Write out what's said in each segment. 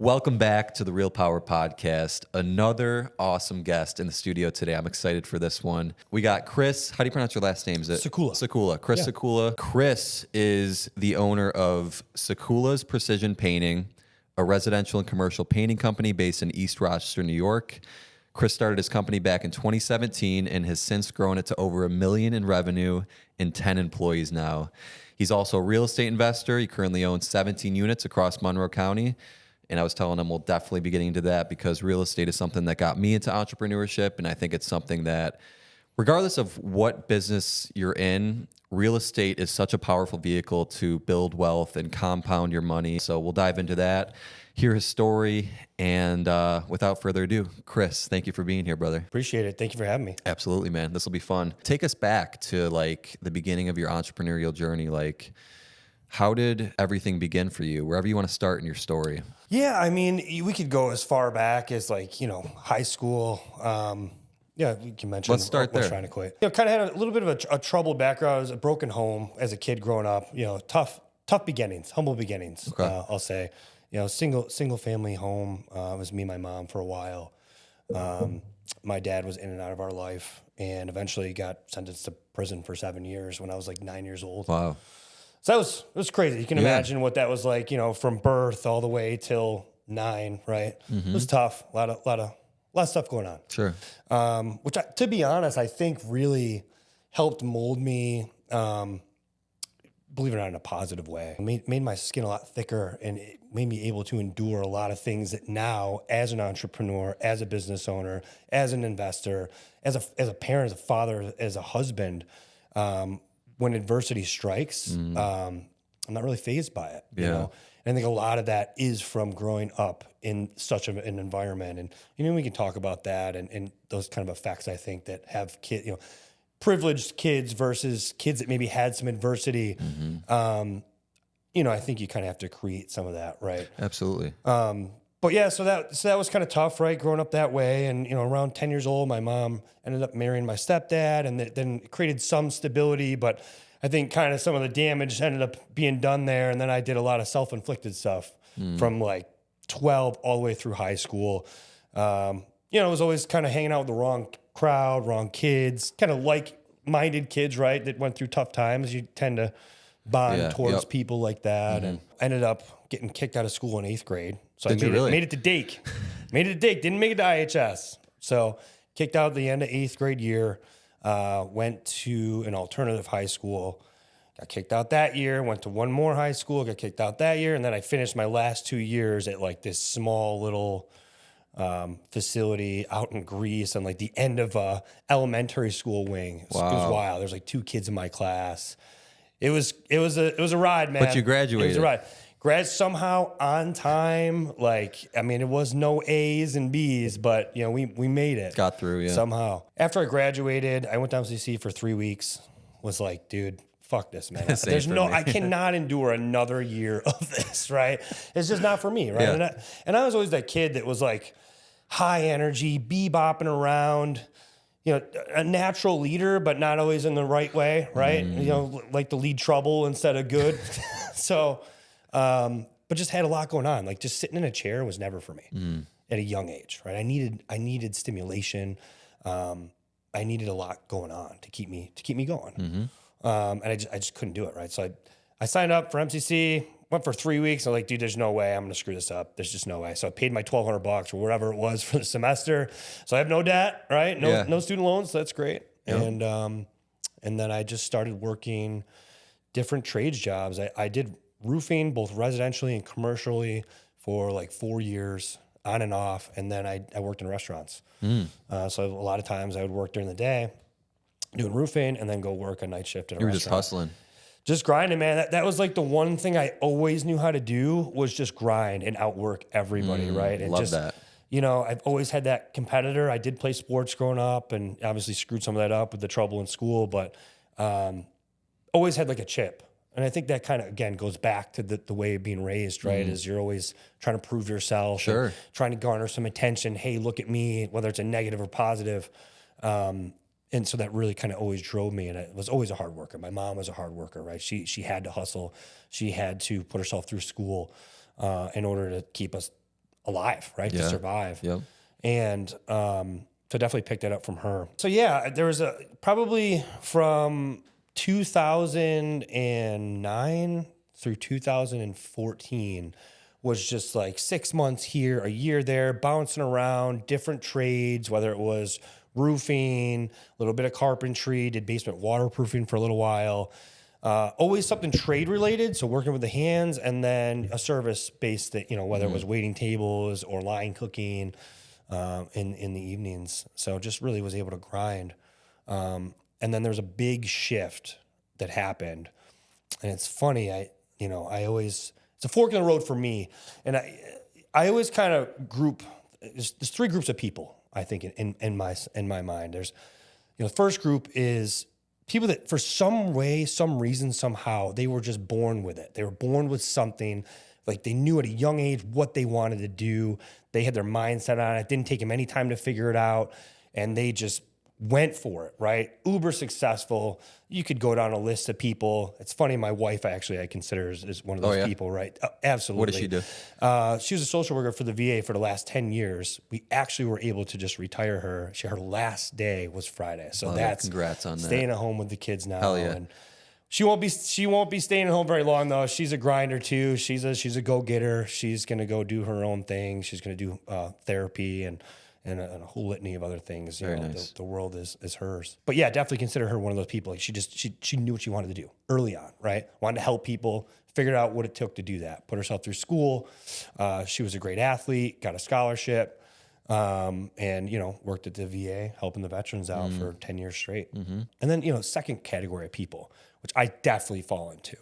Welcome back to the Real Power Podcast. Another awesome guest in the studio today. I'm excited for this one. We got Chris. How do you pronounce your last name? Is it Sekula. Sekula. Chris Sekula. Chris is the owner of Sekula's Precision Painting, a residential and commercial painting company based in East Rochester, New York. Chris started his company back in 2017 and has since grown it to over $1 million in revenue and 10 employees now. He's also a real estate investor. He currently owns 17 units across Monroe County. And I was telling him we'll definitely be getting into that because real estate is something that got me into entrepreneurship. And I think it's something that, regardless of what business you're in, real estate is such a powerful vehicle to build wealth and compound your money. So we'll dive into that, hear his story. And without further ado, Chris, thank you for being here, brother. Appreciate it. Thank you for having me. Absolutely, man. This will be fun. Take us back to like the beginning of your entrepreneurial journey. Like, how did everything begin for you? Wherever you want to start in your story. Yeah, I mean, we could go as far back as high school. Yeah, we can mention. Let's start there. Trying to quit. Kind of had a little bit of a troubled background. I was a broken home as a kid growing up. Tough beginnings, humble beginnings. Okay. I'll say. Single family home. It was me and my mom for a while. My dad was in and out of our life, and eventually got sentenced to prison for 7 years when I was like 9 years old. Wow. So it was crazy. You can imagine what that was like, from birth all the way till 9, right? Mm-hmm. It was tough. A lot of stuff going on. Sure. Which, to be honest, I think really helped mold me, believe it or not, in a positive way. It made my skin a lot thicker, and it made me able to endure a lot of things that now, as an entrepreneur, as a business owner, as an investor, as a parent, as a father, as a husband, when adversity strikes, I'm not really fazed by it. Yeah. You know? And I think a lot of that is from growing up in such an environment. And, we can talk about that and those kind of effects, I think, that have kids, privileged kids versus kids that maybe had some adversity. Mm-hmm. I think you kind of have to create some of that, right? Absolutely. But yeah, so that was kind of tough, right? Growing up that way. And, around 10 years old, my mom ended up marrying my stepdad, and then it created some stability, but I think kind of some of the damage ended up being done there. And then I did a lot of self-inflicted stuff from like 12 all the way through high school. I was always kind of hanging out with the wrong crowd, wrong kids, kind of like-minded kids, right? That went through tough times. You tend to bond towards people like that. Mm-hmm. And I ended up getting kicked out of school in 8th grade. So I made it to Dake. Didn't make it to IHS. So kicked out at the end of 8th grade year, went to an alternative high school, got kicked out that year, went to one more high school, got kicked out that year. And then I finished my last 2 years at like this small little facility out in Greece on like the end of a elementary school wing. It was wild. There's like 2 kids in my class. It was a ride, man. But you graduated. It was a ride. Grad somehow on time. It was no A's and B's, but we made it. Got through, yeah. Somehow. After I graduated, I went down to DC for 3 weeks. Was like, dude, fuck this, man. I cannot endure another year of this, right? It's just not for me, right? Yeah. And I was always that kid that was like high energy, bebopping around, a natural leader, but not always in the right way, right? Like to lead trouble instead of good. So, but just had a lot going on. Like just sitting in a chair was never for me at a young age, right? I needed stimulation. I needed a lot going on to keep me going. Mm-hmm. And I just couldn't do it, right? So I signed up for MCC, went for 3 weeks. I'm like, dude, there's no way I'm going to screw this up. There's just no way. So I paid my $1,200 or whatever it was for the semester. So I have no debt, right? No student loans. So that's great. Yep. And then I just started working different trades jobs. I did roofing, both residentially and commercially, for like 4 years on and off. And then I worked in restaurants. So a lot of times I would work during the day doing roofing and then go work a night shift at a restaurant. You were just hustling. Just grinding, man. That was like the one thing I always knew how to do was just grind and outwork everybody, right? And love that. I've always had that competitor. I did play sports growing up and obviously screwed some of that up with the trouble in school, but always had like a chip. And I think that kind of, again, goes back to the way of being raised, right? Is you're always trying to prove yourself. Sure. Trying to garner some attention. Hey, look at me, whether it's a negative or positive. And so that really kind of always drove me. And I was always a hard worker. My mom was a hard worker, right? She had to hustle. She had to put herself through school in order to keep us alive, right? To survive. Yep. And so definitely picked that up from her. So yeah, there was probably from 2009 through 2014 was just like 6 months here, a year there, bouncing around, different trades, whether it was roofing, a little bit of carpentry, did basement waterproofing for a little while. Always something trade related, so working with the hands, and then a service based that, whether it was waiting tables or line cooking in the evenings. So just really was able to grind. And then there's a big shift that happened, and it's funny. It's a fork in the road for me, and I always kind of group. There's three groups of people, I think, in my mind. There's, the first group is people that for some way, some reason, somehow, they were just born with it. They were born with something, like they knew at a young age what they wanted to do. They had their mindset on it. It didn't take them any time to figure it out, and they just went for it, right? Uber successful. You could go down a list of people. It's funny, my wife, I consider is one of those people, right? Absolutely. What does she do? She was a social worker for the VA for the last 10 years. We actually were able to just retire her. Her last day was Friday. So that's congrats on staying that. at home with the kids now. Hell yeah. And she won't be staying at home very long though. She's a grinder too. She's a go-getter. She's going to go do her own thing. She's going to do therapy and a whole litany of other things. Very nice. The world is hers. But yeah, definitely consider her one of those people. Like she knew what she wanted to do early on, right? Wanted to help people, figured out what it took to do that. Put herself through school. She was a great athlete, got a scholarship, and worked at the VA helping the veterans out for 10 years straight. Mm-hmm. And then second category of people, which I definitely fall into,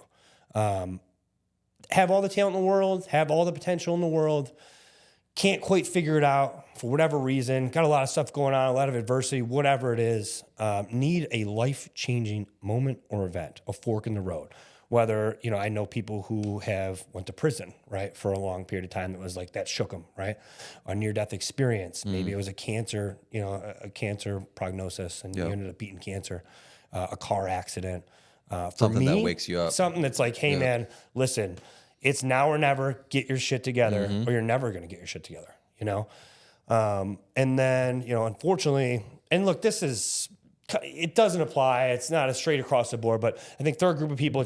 have all the talent in the world, have all the potential in the world. Can't quite figure it out for whatever reason. Got a lot of stuff going on, a lot of adversity, whatever it is. Need a life-changing moment or event, a fork in the road. Whether, I know people who have went to prison, right, for a long period of time that was like, that shook them, right? A near-death experience. Maybe it was a cancer, a cancer prognosis, and you ended up beating cancer. A car accident. Something that wakes you up. Something that's like, hey, man, listen, it's now or never, get your shit together, or you're never going to get your shit together, And then, unfortunately, and look, it doesn't apply. It's not a straight across the board, but I think third group of people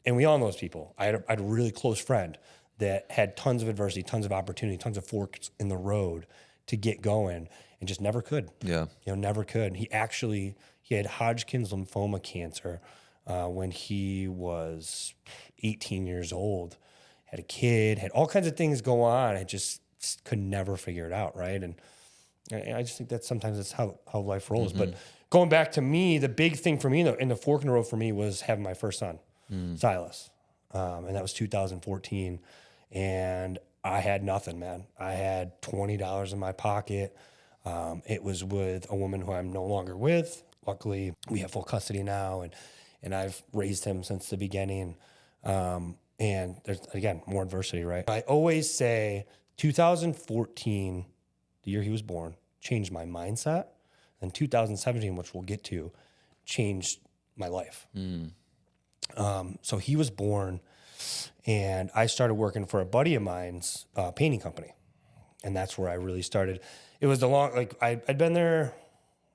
and we all know those people. I had a really close friend that had tons of adversity, tons of opportunity, tons of forks in the road to get going and just never could. Yeah. Never could. He had Hodgkin's lymphoma cancer when he was 18 years old, had a kid, had all kinds of things go on. I just could never figure it out, right? And I just think that sometimes that's how life rolls. But going back to me, the big thing for me in the fork in the road for me was having my first son, Silas. And that was 2014. And I had nothing, man. I had $20 in my pocket. It was with a woman who I'm no longer with. Luckily, we have full custody now, and I've raised him since the beginning. And there's, again, more adversity, right? I always say 2014, the year he was born, changed my mindset. And 2017, which we'll get to, changed my life. So he was born, and I started working for a buddy of mine's painting company. And that's where I really started. It was I'd been there,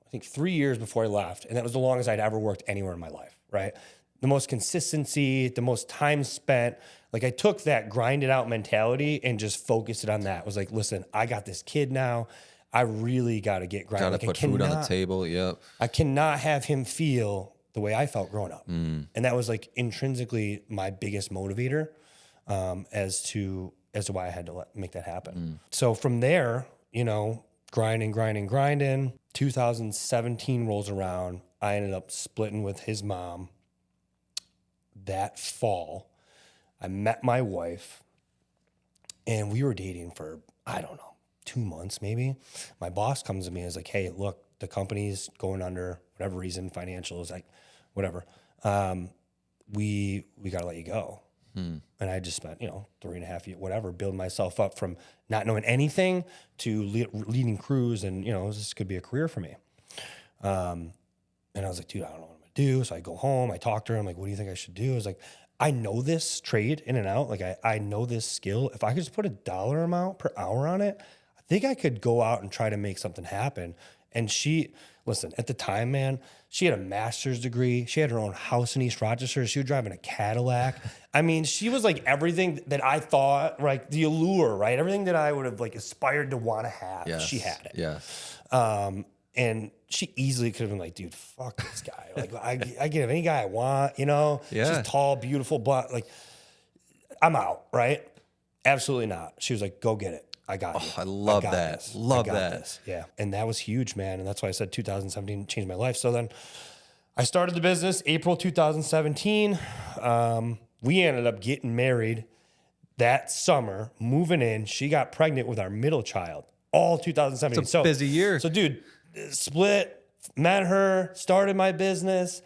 I think 3 years before I left. And that was the longest I'd ever worked anywhere in my life, right? The most consistency, the most time spent. Like I took that grinded out mentality and just focused it on that. I was like, listen, I got this kid now. I really got to get grinding. Got to put food on the table. Yep. I cannot have him feel the way I felt growing up. And that was like intrinsically my biggest motivator as to why I had to make that happen. So from there, grinding. 2017 rolls around. I ended up splitting with his mom. That fall, I met my wife, and we were dating for, 2 months maybe. My boss comes to me and is like, hey, look, the company's going under, whatever reason, financials, like whatever. We got to let you go. And I just spent, 3.5 years, whatever, building myself up from not knowing anything to leading crews, and, this could be a career for me. And I was like, dude, I don't know what I'm going to do. So I go home, I talk to her. I'm like, what do you think I should do? I was like, I know this trade in and out. Like I know this skill. If I could just put a dollar amount per hour on it, I think I could go out and try to make something happen. And listen, at the time, man, she had a master's degree. She had her own house in East Rochester. She was driving a Cadillac. I mean, she was like everything that I thought, like the allure, right? Everything that I would have like aspired to want to have. Yes. She had it. Yes. And she easily could have been like, dude, fuck this guy. Like, I get any guy I want, you know? Yeah. She's tall, beautiful, but like, I'm out, right? Absolutely not. She was like, go get it. I got you. I love got that. this. Love I got that. this. Yeah. And that was huge, man. And that's why I said 2017 changed my life. So then I started the business April 2017. We ended up getting married that summer, moving in. She got pregnant with our middle child, all 2017. It's a busy year. So, dude, split, met her, started my business,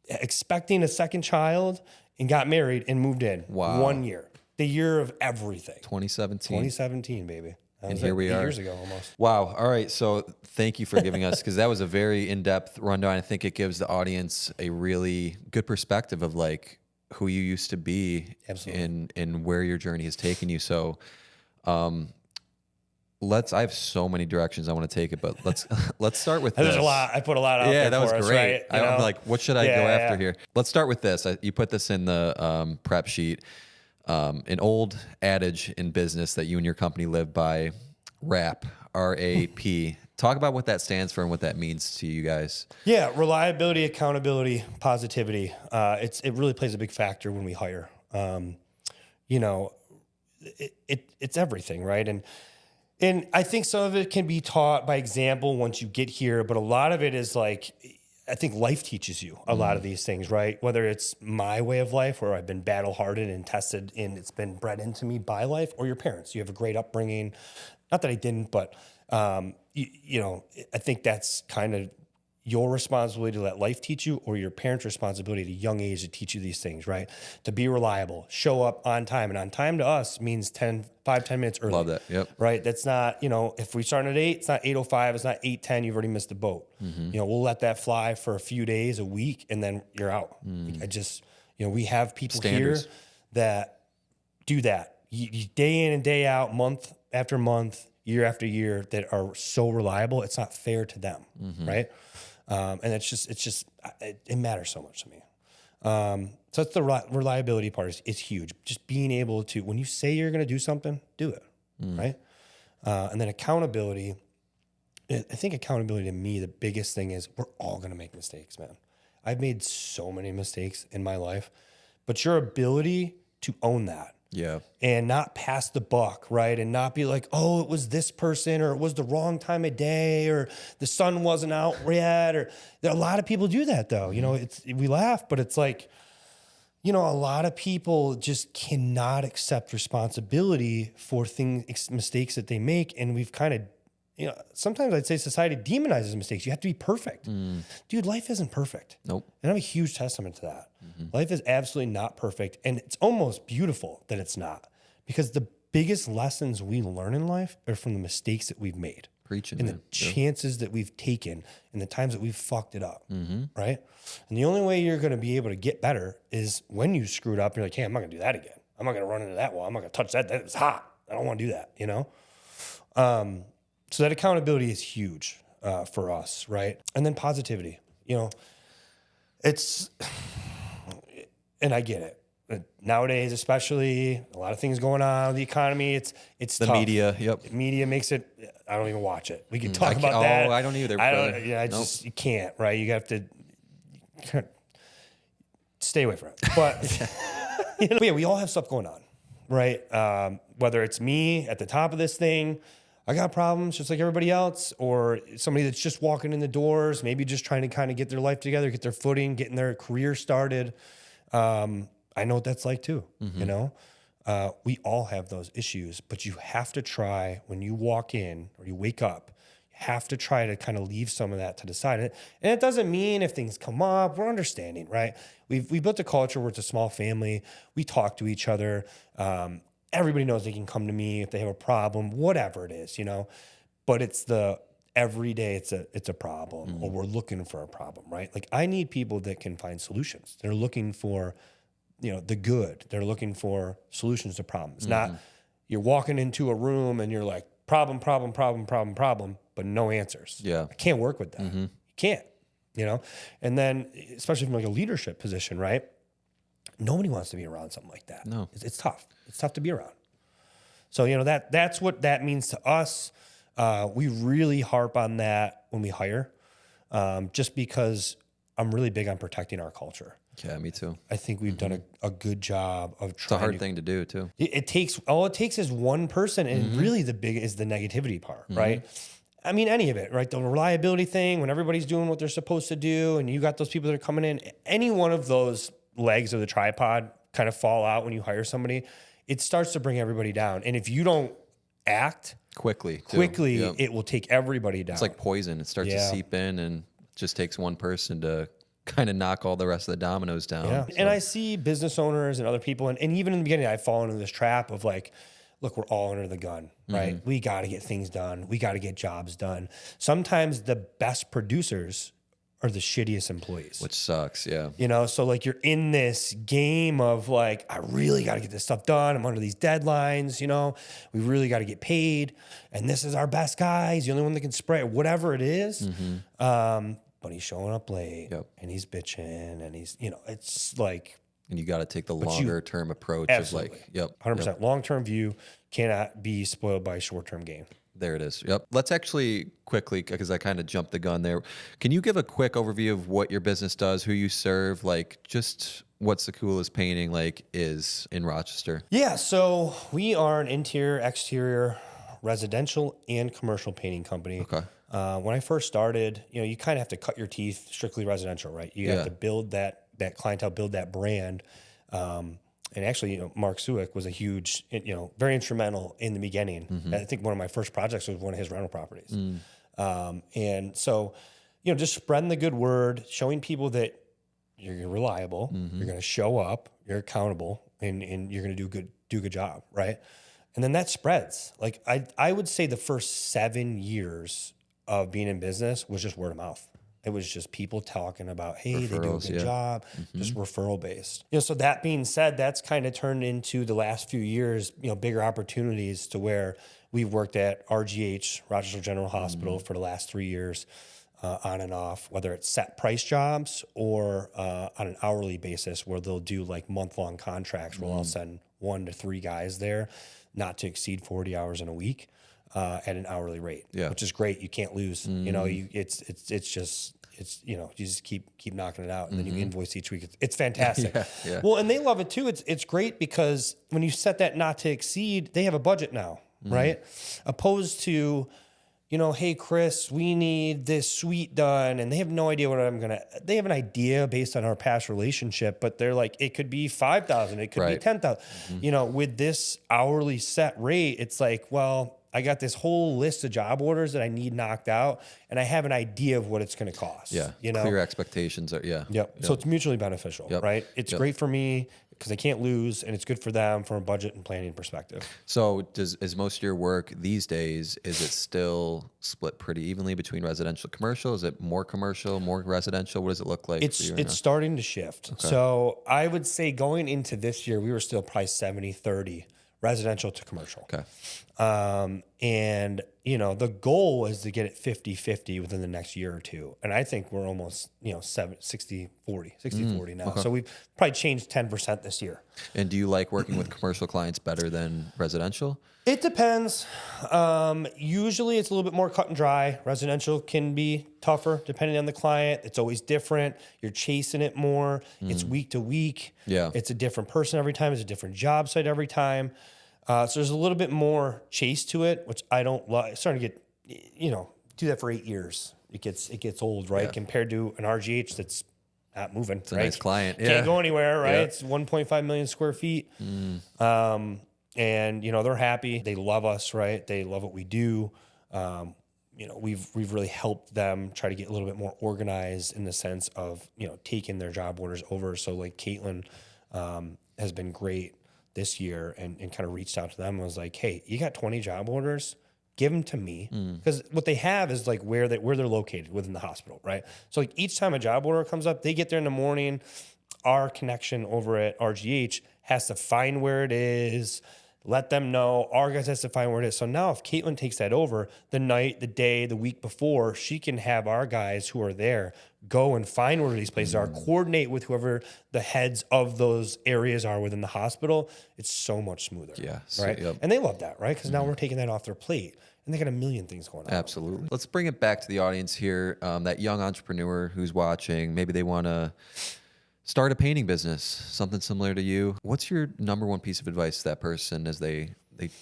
expecting a second child, and got married and moved in. Wow. 1 year. The year of everything. 2017. 2017, baby. That And was here we 8 are. years ago almost. Wow. All right. So thank you for giving us, because that was a very in-depth rundown. I think it gives the audience a really good perspective of like who you used to be. Absolutely. and where your journey has taken you. So I have so many directions I want to take it, but let's start with There's this. a lot. I put a lot out there That was for us, great. right? I'm like, what should I go after Yeah. here? Let's start with this. You put this in the prep sheet. An old adage in business that you and your company live by, RAP, R-A-P. Talk about what that stands for and what that means to you guys. Yeah, reliability, accountability, positivity. It really plays a big factor when we hire. You know, it's everything, right? And I think some of it can be taught by example once you get here, but a lot of it is like, I think life teaches you a lot of these things, right? Whether it's my way of life where I've been battle hardened and tested and it's been bred into me by life, or your parents. You have a great upbringing. Not that I didn't, but you know, I think that's kind of your responsibility to let life teach you, or your parents' responsibility at a young age to teach you these things, right? To be reliable, show up on time. And on time to us means 10 minutes early. Love that. Yep. Right? That's not, you know, if we start at 8, it's not 8:05, it's not 8:10, you've already missed the boat. You know, we'll let that fly for a few days, a week, and then you're out. Like, you know, we have people Standards. here that do that. You day in and day out, month after month, year after year, that are so reliable. It's not fair to them, right? And it matters so much to me. So it's the reliability part is huge. Just being able to, when you say you're going to do something, do it, right? And then accountability. I think accountability to me, the biggest thing is we're all going to make mistakes, man. I've made so many mistakes in my life, but your ability to own that. Yeah. And not pass the buck, right? And not be like, oh, it was this person, or it was the wrong time of day, or the sun wasn't out yet, or a lot of people do that though. You know, we laugh, but it's like, you know, a lot of people just cannot accept responsibility for mistakes that they make. And we've kind of, you know, sometimes I'd say society demonizes mistakes. You have to be perfect. Dude, life isn't perfect. Nope. And I'm a huge testament to that. Life is absolutely not perfect. And it's almost beautiful that it's not, because the biggest lessons we learn in life are from the mistakes that we've made. Preaching, and man. the chances that we've taken and the times that we've fucked it up. Right. And the only way you're going to be able to get better is when you screwed up, you're like, hey, I'm not going to do that again. I'm not going to run into that wall. I'm not going to touch that. That was hot. I don't want to do that, you know? So that accountability is huge for us, right? And then positivity, you know, and I get it. Nowadays, especially, a lot of things going on with the economy. It's The tough. media. Yep. Media makes it. I don't even watch it. We can talk about that. Oh, I don't either. I brother. don't. Yeah, you can't. Right? You have to stay away from it. But you know, yeah, we all have stuff going on, right? Whether it's me at the top of this thing, I got problems just like everybody else, or somebody that's just walking in the doors, maybe just trying to kind of get their life together, get their footing, getting their career started. I know what that's like too, you know? We all have those issues, but you have to try when you walk in or you wake up, you have to try to kind of leave some of that to the side. And it doesn't mean if things come up, we're understanding, right? We built a culture where it's a small family. We talk to each other. Everybody knows they can come to me if they have a problem, whatever it is, you know? But it's the every day it's a problem, or we're looking for a problem, right? Like, I need people that can find solutions. They're looking for the good. They're looking for solutions to problems. Not you're walking into a room and you're like, problem, but no answers. Yeah. I can't work with that. You can't, And then, especially from like a leadership position, right? Nobody wants to be around something like that. No. It's tough. It's tough to be around. So, that's what that means to us. We really harp on that when we hire, just because I'm really big on protecting our culture. Yeah, me too. I think we've done a good job of trying. It's a hard thing to do too. It takes is one person, and really the big is the negativity part, right? I mean, any of it, right? The reliability thing, when everybody's doing what they're supposed to do, and you got those people that are coming in, any one of those legs of the tripod kind of fall out when you hire somebody, it starts to bring everybody down. And if you don't act quickly, it will take everybody down. It's like poison. It starts to seep in, and it just takes one person to kind of knock all the rest of the dominoes down. Yeah. So. And I see business owners and other people, and even in the beginning, I fall into this trap of like, look, we're all under the gun, right? We got to get things done. We got to get jobs done. Sometimes the best producers are the shittiest employees. Which sucks, yeah. So like you're in this game of like, I really got to get this stuff done. I'm under these deadlines, we really got to get paid. And this is our best guy. He's the only one that can spray, whatever it is. But he's showing up late and he's bitching and he's, it's like. And you got to take the longer term approach absolutely. of like, 100%. Long-term view cannot be spoiled by a short-term gain. There it is. Yep. Let's actually quickly, because I kind of jumped the gun there. Can you give a quick overview of what your business does, who you serve, like just what Sekula's painting is in Rochester? Yeah. So we are an interior, exterior, residential and commercial painting company. Okay. When I first started, you kind of have to cut your teeth strictly residential, right? You have to build that clientele, build that brand. And actually, Mark Suick was a huge, very instrumental in the beginning. I think one of my first projects was one of his rental properties. And so, just spreading the good word, showing people that you're reliable, you're going to show up, you're accountable, and you're going to do a good job, right? And then that spreads. Like I would say the first 7 years of being in business was just word of mouth. It was just people talking about, hey, referrals, they do a good job, just referral based. So that being said, that's kind of turned into the last few years, bigger opportunities to where we've worked at RGH, Rochester General Hospital, for the last 3 years, on and off, whether it's set price jobs or on an hourly basis where they'll do like month-long contracts where I'll send 1 to 3 guys there, not to exceed 40 hours in a week. At an hourly rate, which is great. You can't lose. It's just you just keep knocking it out, and then you invoice each week. It's fantastic. Well, and they love it too. It's great because when you set that not to exceed, they have a budget now, right? Opposed to, hey Chris, we need this suite done, and they have no idea what they have an idea based on our past relationship, but they're like, it could be 5,000, it could be 10,000. With this hourly set rate, it's like, well, I got this whole list of job orders that I need knocked out, and I have an idea of what it's going to cost. Clear expectations are, So it's mutually beneficial, right? It's great for me because I can't lose, and it's good for them from a budget and planning perspective. So is most of your work these days, is it still split pretty evenly between residential and commercial? Is it more commercial, more residential? What does it look like? It's starting to shift. Okay. So I would say going into this year, we were still probably 70-30 residential to commercial. Okay. And, the goal was to get it 50-50 within the next year or two. And I think we're almost, 60-40 now. Okay. So we've probably changed 10% this year. And do you like working with commercial clients better than residential? It depends. Usually it's a little bit more cut and dry. Residential can be tougher depending on the client. It's always different. You're chasing it more. It's week to week. Yeah. It's a different person every time. It's a different job site every time. So there's a little bit more chase to it, which I don't like. It's starting to get, do that for 8 years. It gets old, right? Yeah. Compared to an RGH that's not moving. It's a nice client. Can't go anywhere, right? Yeah. It's 1.5 million square feet. And, they're happy. They love us, right? They love what we do. We've really helped them try to get a little bit more organized in the sense of, taking their job orders over. So like Caitlin has been great this year and kind of reached out to them and was like, hey, you got 20 job orders, give them to me. Because what they have is like where they're located within the hospital, right? So like each time a job order comes up, they get there in the morning, our connection over at RGH has to find where it is, let them know. Our guys has to find where it is. So now if Caitlin takes that over, the night, the day, the week before, she can have our guys who are there go and find where these places are, coordinate with whoever the heads of those areas are within the hospital. It's so much smoother. Yeah. Right. Yep. And they love that, right? Because now we're taking that off their plate. And they got a million things going on. Absolutely. Let's bring it back to the audience here. That young entrepreneur who's watching, maybe they want to start a painting business, something similar to you. What's your number one piece of advice to that person as they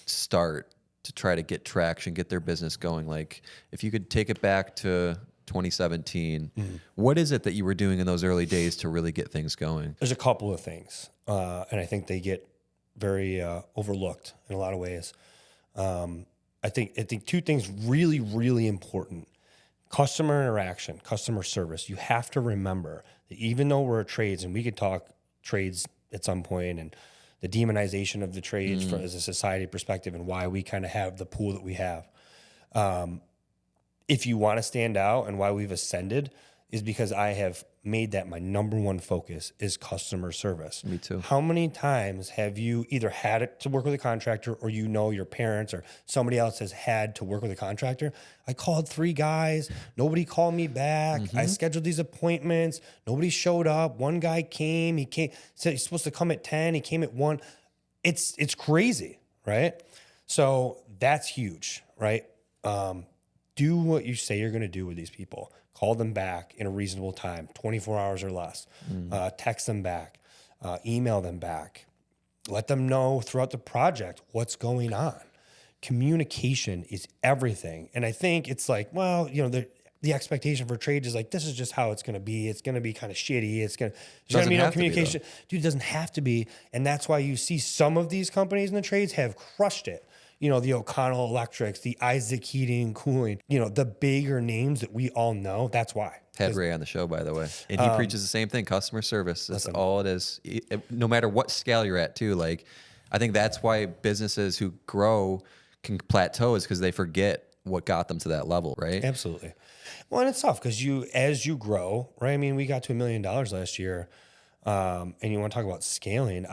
start to try to get traction, get their business going? Like, if you could take it back to 2017, what is it that you were doing in those early days to really get things going? There's a couple of things, and I think they get very overlooked in a lot of ways. I think two things really, really important. Customer interaction, customer service. You have to remember that even though we're trades, and we could talk trades at some point and the demonization of the trades from, as a society perspective and why we kind of have the pool that we have. If you want to stand out and why we've ascended is because I have made that my number one focus is customer service. Me too. How many times have you either had it to work with a contractor or your parents or somebody else has had to work with a contractor? I called 3 guys. Nobody called me back. I scheduled these appointments. Nobody showed up. One guy came. He said he's supposed to come at 10. He came at 1. It's crazy, right? So that's huge, right? Do what you say you're going to do with these people. Call them back in a reasonable time, 24 hours or less. Text them back, email them back. Let them know throughout the project what's going on. Communication is everything. And I think it's like, well, the expectation for trade is like, this is just how it's going to be. It's going to be kind of shitty. There's going to be no communication. Dude, it doesn't have to be. And that's why you see some of these companies in the trades have crushed it. The O'Connell Electrics, the Isaac Heating and Cooling, the bigger names that we all know. That's why. Had Ray on the show, by the way. And he preaches the same thing, customer service. That's all it is. No matter what scale you're at, too. Like, I think that's why businesses who grow can plateau is because they forget what got them to that level, right? Absolutely. Well, and it's tough because as you grow, right? I mean, we got to $1 million last year. And you want to talk about scaling.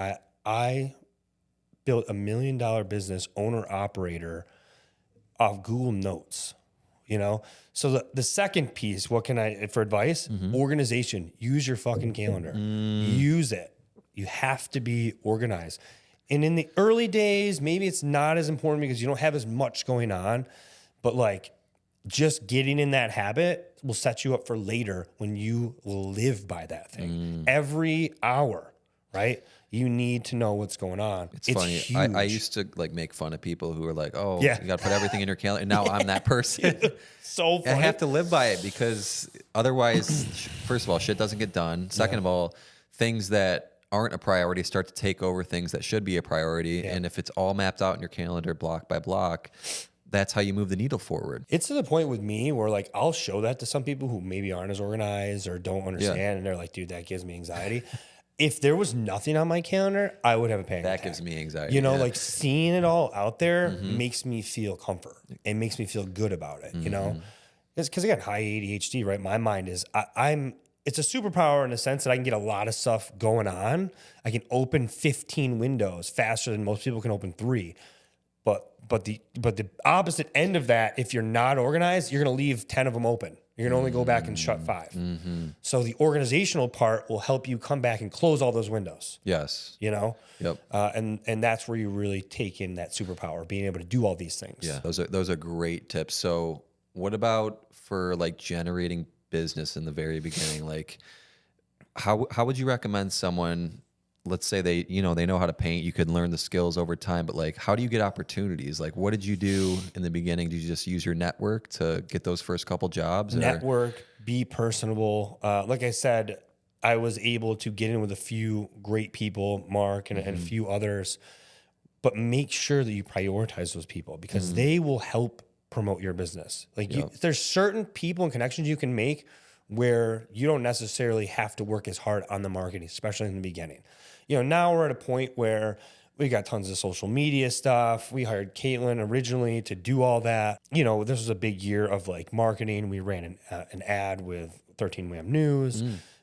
I built $1 million business owner operator of Google Notes, So the second piece, what can I, for advice? Organization. Use your fucking calendar. Use it. You have to be organized. And in the early days, maybe it's not as important because you don't have as much going on, but like just getting in that habit will set you up for later when you live by that thing. Every hour, right? You need to know what's going on. It's funny. Huge. I used to like make fun of people who are like, "Oh, Yeah. you got to put everything in your calendar." And now I'm that person. So funny. I have to live by it because otherwise, first of all, shit doesn't get done. Second of all, things that aren't a priority start to take over things that should be a priority. And if it's all mapped out in your calendar, block by block, that's how you move the needle forward. It's to the point with me where like I'll show that to some people who maybe aren't as organized or don't understand, and they're like, "Dude, that gives me anxiety." If there was nothing on my calendar, I would have a panic attack. That gives me anxiety. Like seeing it all out there makes me feel comfort. It makes me feel good about it, Because again, high ADHD, right? My mind is, it's a superpower in the sense that I can get a lot of stuff going on. I can open 15 windows faster than most people can open 3. But the opposite end of that, if you're not organized, you're going to leave 10 of them open. You're going to only go back and shut 5. So the organizational part will help you come back and close all those windows. Yes. Yep. And that's where you really take in that superpower, being able to do all these things. Yeah. Those are great tips. So what about for like generating business in the very beginning? Like how would you recommend someone, let's say they know how to paint, you can learn the skills over time, but like, how do you get opportunities? Like, what did you do in the beginning? Did you just use your network to get those first couple jobs? Network, be personable. Like I said, I was able to get in with a few great people, Mark and a few others, but make sure that you prioritize those people because they will help promote your business. Like there's certain people and connections you can make where you don't necessarily have to work as hard on the marketing, especially in the beginning. Now we're at a point where we got tons of social media stuff. We hired Caitlin originally to do all that. This was a big year of like marketing. We ran an ad with 13 Wham News.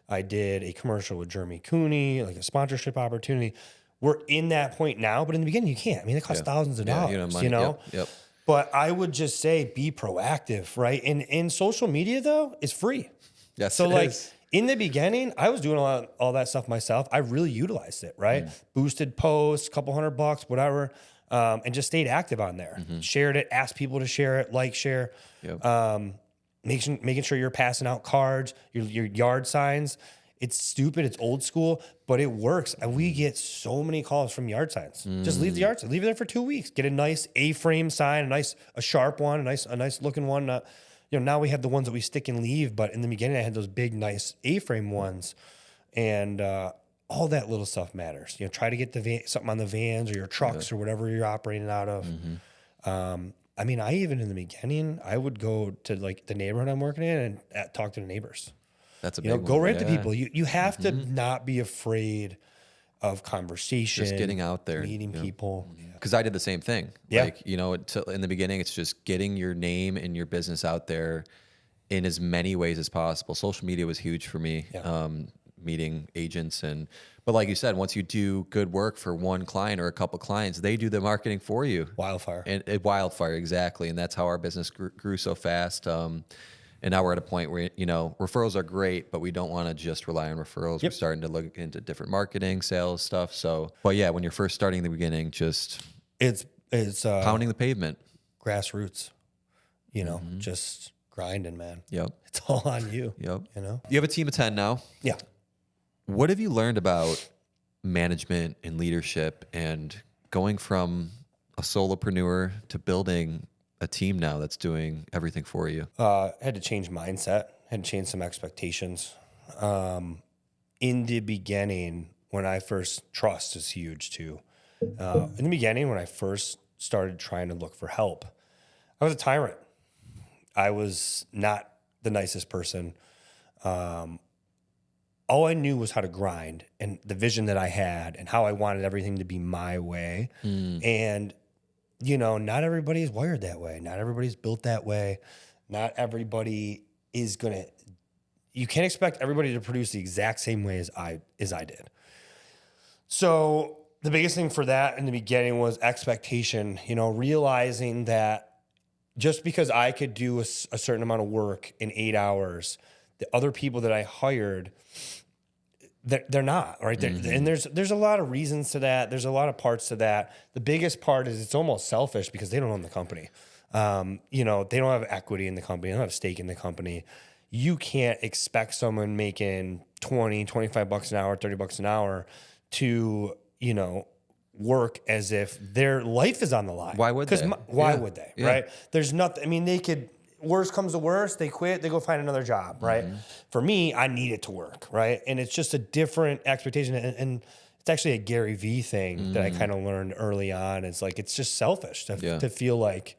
I did a commercial with Jeremy Cooney, like a sponsorship opportunity. We're in that point now, but in the beginning, you can't. I mean, it costs thousands of dollars, you know? Yep. But I would just say be proactive, right? And in social media, though, is free. Yes, so it like is. in the beginning, I was doing all that stuff myself. I really utilized it, right? Boosted posts, couple $100, whatever, and just stayed active on there. Shared it, asked people to share it, share. Yep. Making sure you're passing out cards, your yard signs. It's stupid, it's old school, but it works. And we get so many calls from yard signs. Just leave the yard sign, leave it there for 2 weeks. Get a nice A-frame sign, a sharp one, a nice looking one. Now we have the ones that we stick and leave, but in the beginning I had those big, nice A-frame ones, and all that little stuff matters. Try to get something on the vans or your trucks or whatever you're operating out of. I mean, in the beginning, I would go to like the neighborhood I'm working in and talk to the neighbors. That's a big one. Go right to people. You have to not be afraid of conversation. Just getting out there. Meeting people. Because I did the same thing. Yeah. Like, in the beginning, it's just getting your name and your business out there in as many ways as possible. Social media was huge for me, meeting agents. But like you said, once you do good work for one client or a couple clients, they do the marketing for you. Wildfire. Wildfire, exactly. And that's how our business grew so fast. And now we're at a point where, referrals are great, but we don't want to just rely on referrals. We're starting to look into different marketing, sales stuff. So, but yeah, when you're first starting in the beginning, just it's pounding the pavement. Grassroots, just grinding, man. Yep. It's all on you. Yep. You have a team of 10 now. Yeah. What have you learned about management and leadership and going from a solopreneur to building a team now that's doing everything for you? Had to change mindset, had to change some expectations. In the beginning, trust is huge too. In the beginning, when I first started trying to look for help, I was a tyrant. I was not the nicest person. All I knew was how to grind and the vision that I had and how I wanted everything to be my way. And not everybody is wired that way. Not everybody's built that way. Not everybody is you can't expect everybody to produce the exact same way as I did. So the biggest thing for that in the beginning was expectation, realizing that just because I could do a certain amount of work in 8 hours, the other people that I hired, they're not, right? And there's a lot of reasons to that. There's a lot of parts to that. The biggest part is it's almost selfish because they don't own the company. They don't have equity in the company. They don't have stake in the company. You can't expect someone making 20, 25 bucks an hour, 30 bucks an hour to, work as if their life is on the line. Why would they? Why would they, right? There's nothing, they could, worst comes to worst, they quit, they go find another job, right? For me, I need it to work, right? And it's just a different expectation. And it's actually a Gary Vee thing that I kind of learned early on. It's like, it's just selfish to feel like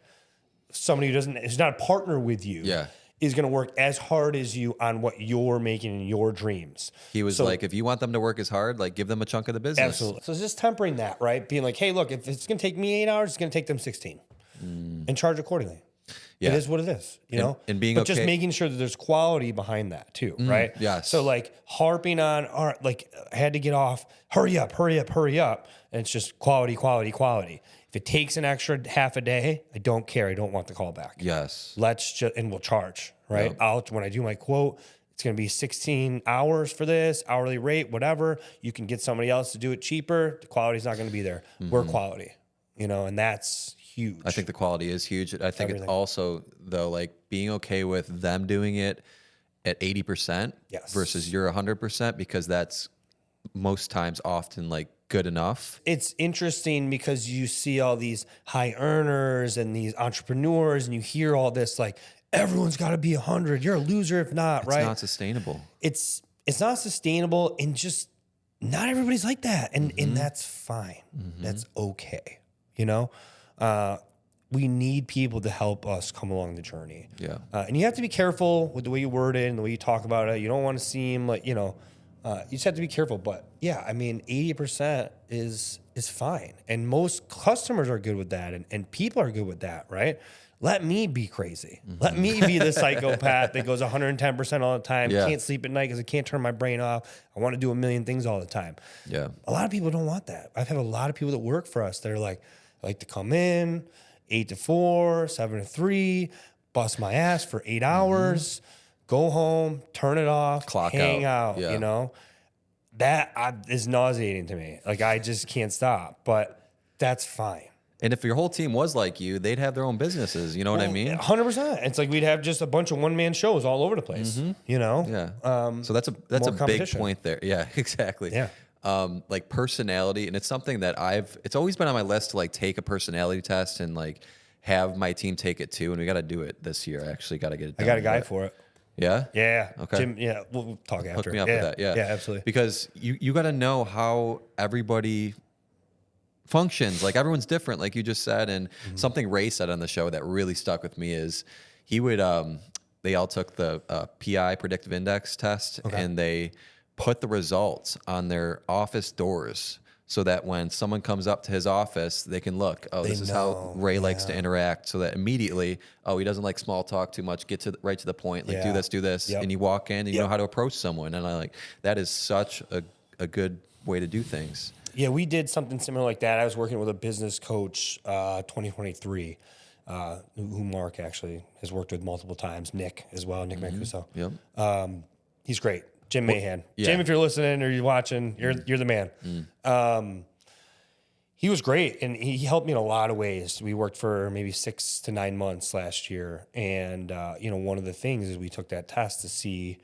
somebody who's not a partner with you is going to work as hard as you on what you're making in your dreams. He was like, if you want them to work as hard, like give them a chunk of the business. Absolutely. So it's just tempering that, right? Being like, hey, look, if it's going to take me 8 hours, it's going to take them 16 and charge accordingly. It is what it is, and being but just making sure that there's quality behind that too, right? Yes. So like harping on, I had to get off, hurry up. And it's just quality. If it takes an extra half a day, I don't care. I don't want the call back. Yes. And we'll charge, right? When I do my quote, it's going to be 16 hours for this, hourly rate, whatever. You can get somebody else to do it cheaper. The quality's not going to be there. We're quality, and that's huge. I think the quality is huge. I think it's also, though, like being okay with them doing it at 80% versus your 100%, because that's most times often like good enough. It's interesting because you see all these high earners and these entrepreneurs and you hear all this like, everyone's got to be 100. You're a loser if not, right? It's not sustainable. It's not sustainable, and just not everybody's like that. And that's fine. That's okay. We need people to help us come along the journey. Yeah. And you have to be careful with the way you word it and the way you talk about it. You don't want to seem like, you just have to be careful. But yeah, 80% is fine. And most customers are good with that. And people are good with that, right? let me be crazy. Let me be the psychopath that goes 110% all the time. Yeah. Can't sleep at night because I can't turn my brain off. I want to do a million things all the time. Yeah. A lot of people don't want that. I've had a lot of people that work for us that are like, I like to come in 8 to 4, 7 to 3, bust my ass for 8 hours, go home, turn it off, Clock hang out. out, Yeah. you know? That is nauseating to me. Like, I just can't stop, but that's fine. And if your whole team was like you, they'd have their own businesses. You know what I mean? 100%. It's like we'd have just a bunch of one-man shows all over the place, you know? Yeah. So that's a big competition. point there. Yeah, exactly. Yeah. Like personality, and it's something that it's always been on my list to like take a personality test and like have my team take it too. And we got to do it this year. I actually got to get it done. I got a guy for it. Yeah? Yeah. Okay. Jim, yeah, we'll talk after. Hook me up with that. Yeah. Yeah, absolutely. Because you got to know how everybody functions. Like everyone's different, like you just said. And something Ray said on the show that really stuck with me is he would, they all took the PI predictive index test and they put the results on their office doors so that when someone comes up to his office, they can look, this is how Ray likes to interact, so that immediately, he doesn't like small talk too much, get right to the point, like do this. Yep. And you walk in and you know how to approach someone. And I like, that is such a good way to do things. Yeah, we did something similar like that. I was working with a business coach, 2023, who Mark actually has worked with multiple times. Nick as well, Nick Mancuso. Yep. He's great. Jim Mahan. yeah. Jim, if you're listening or you're watching, you're the man. He was great, and he helped me in a lot of ways. We worked for maybe 6 to 9 months last year, and one of the things is we took that test to see.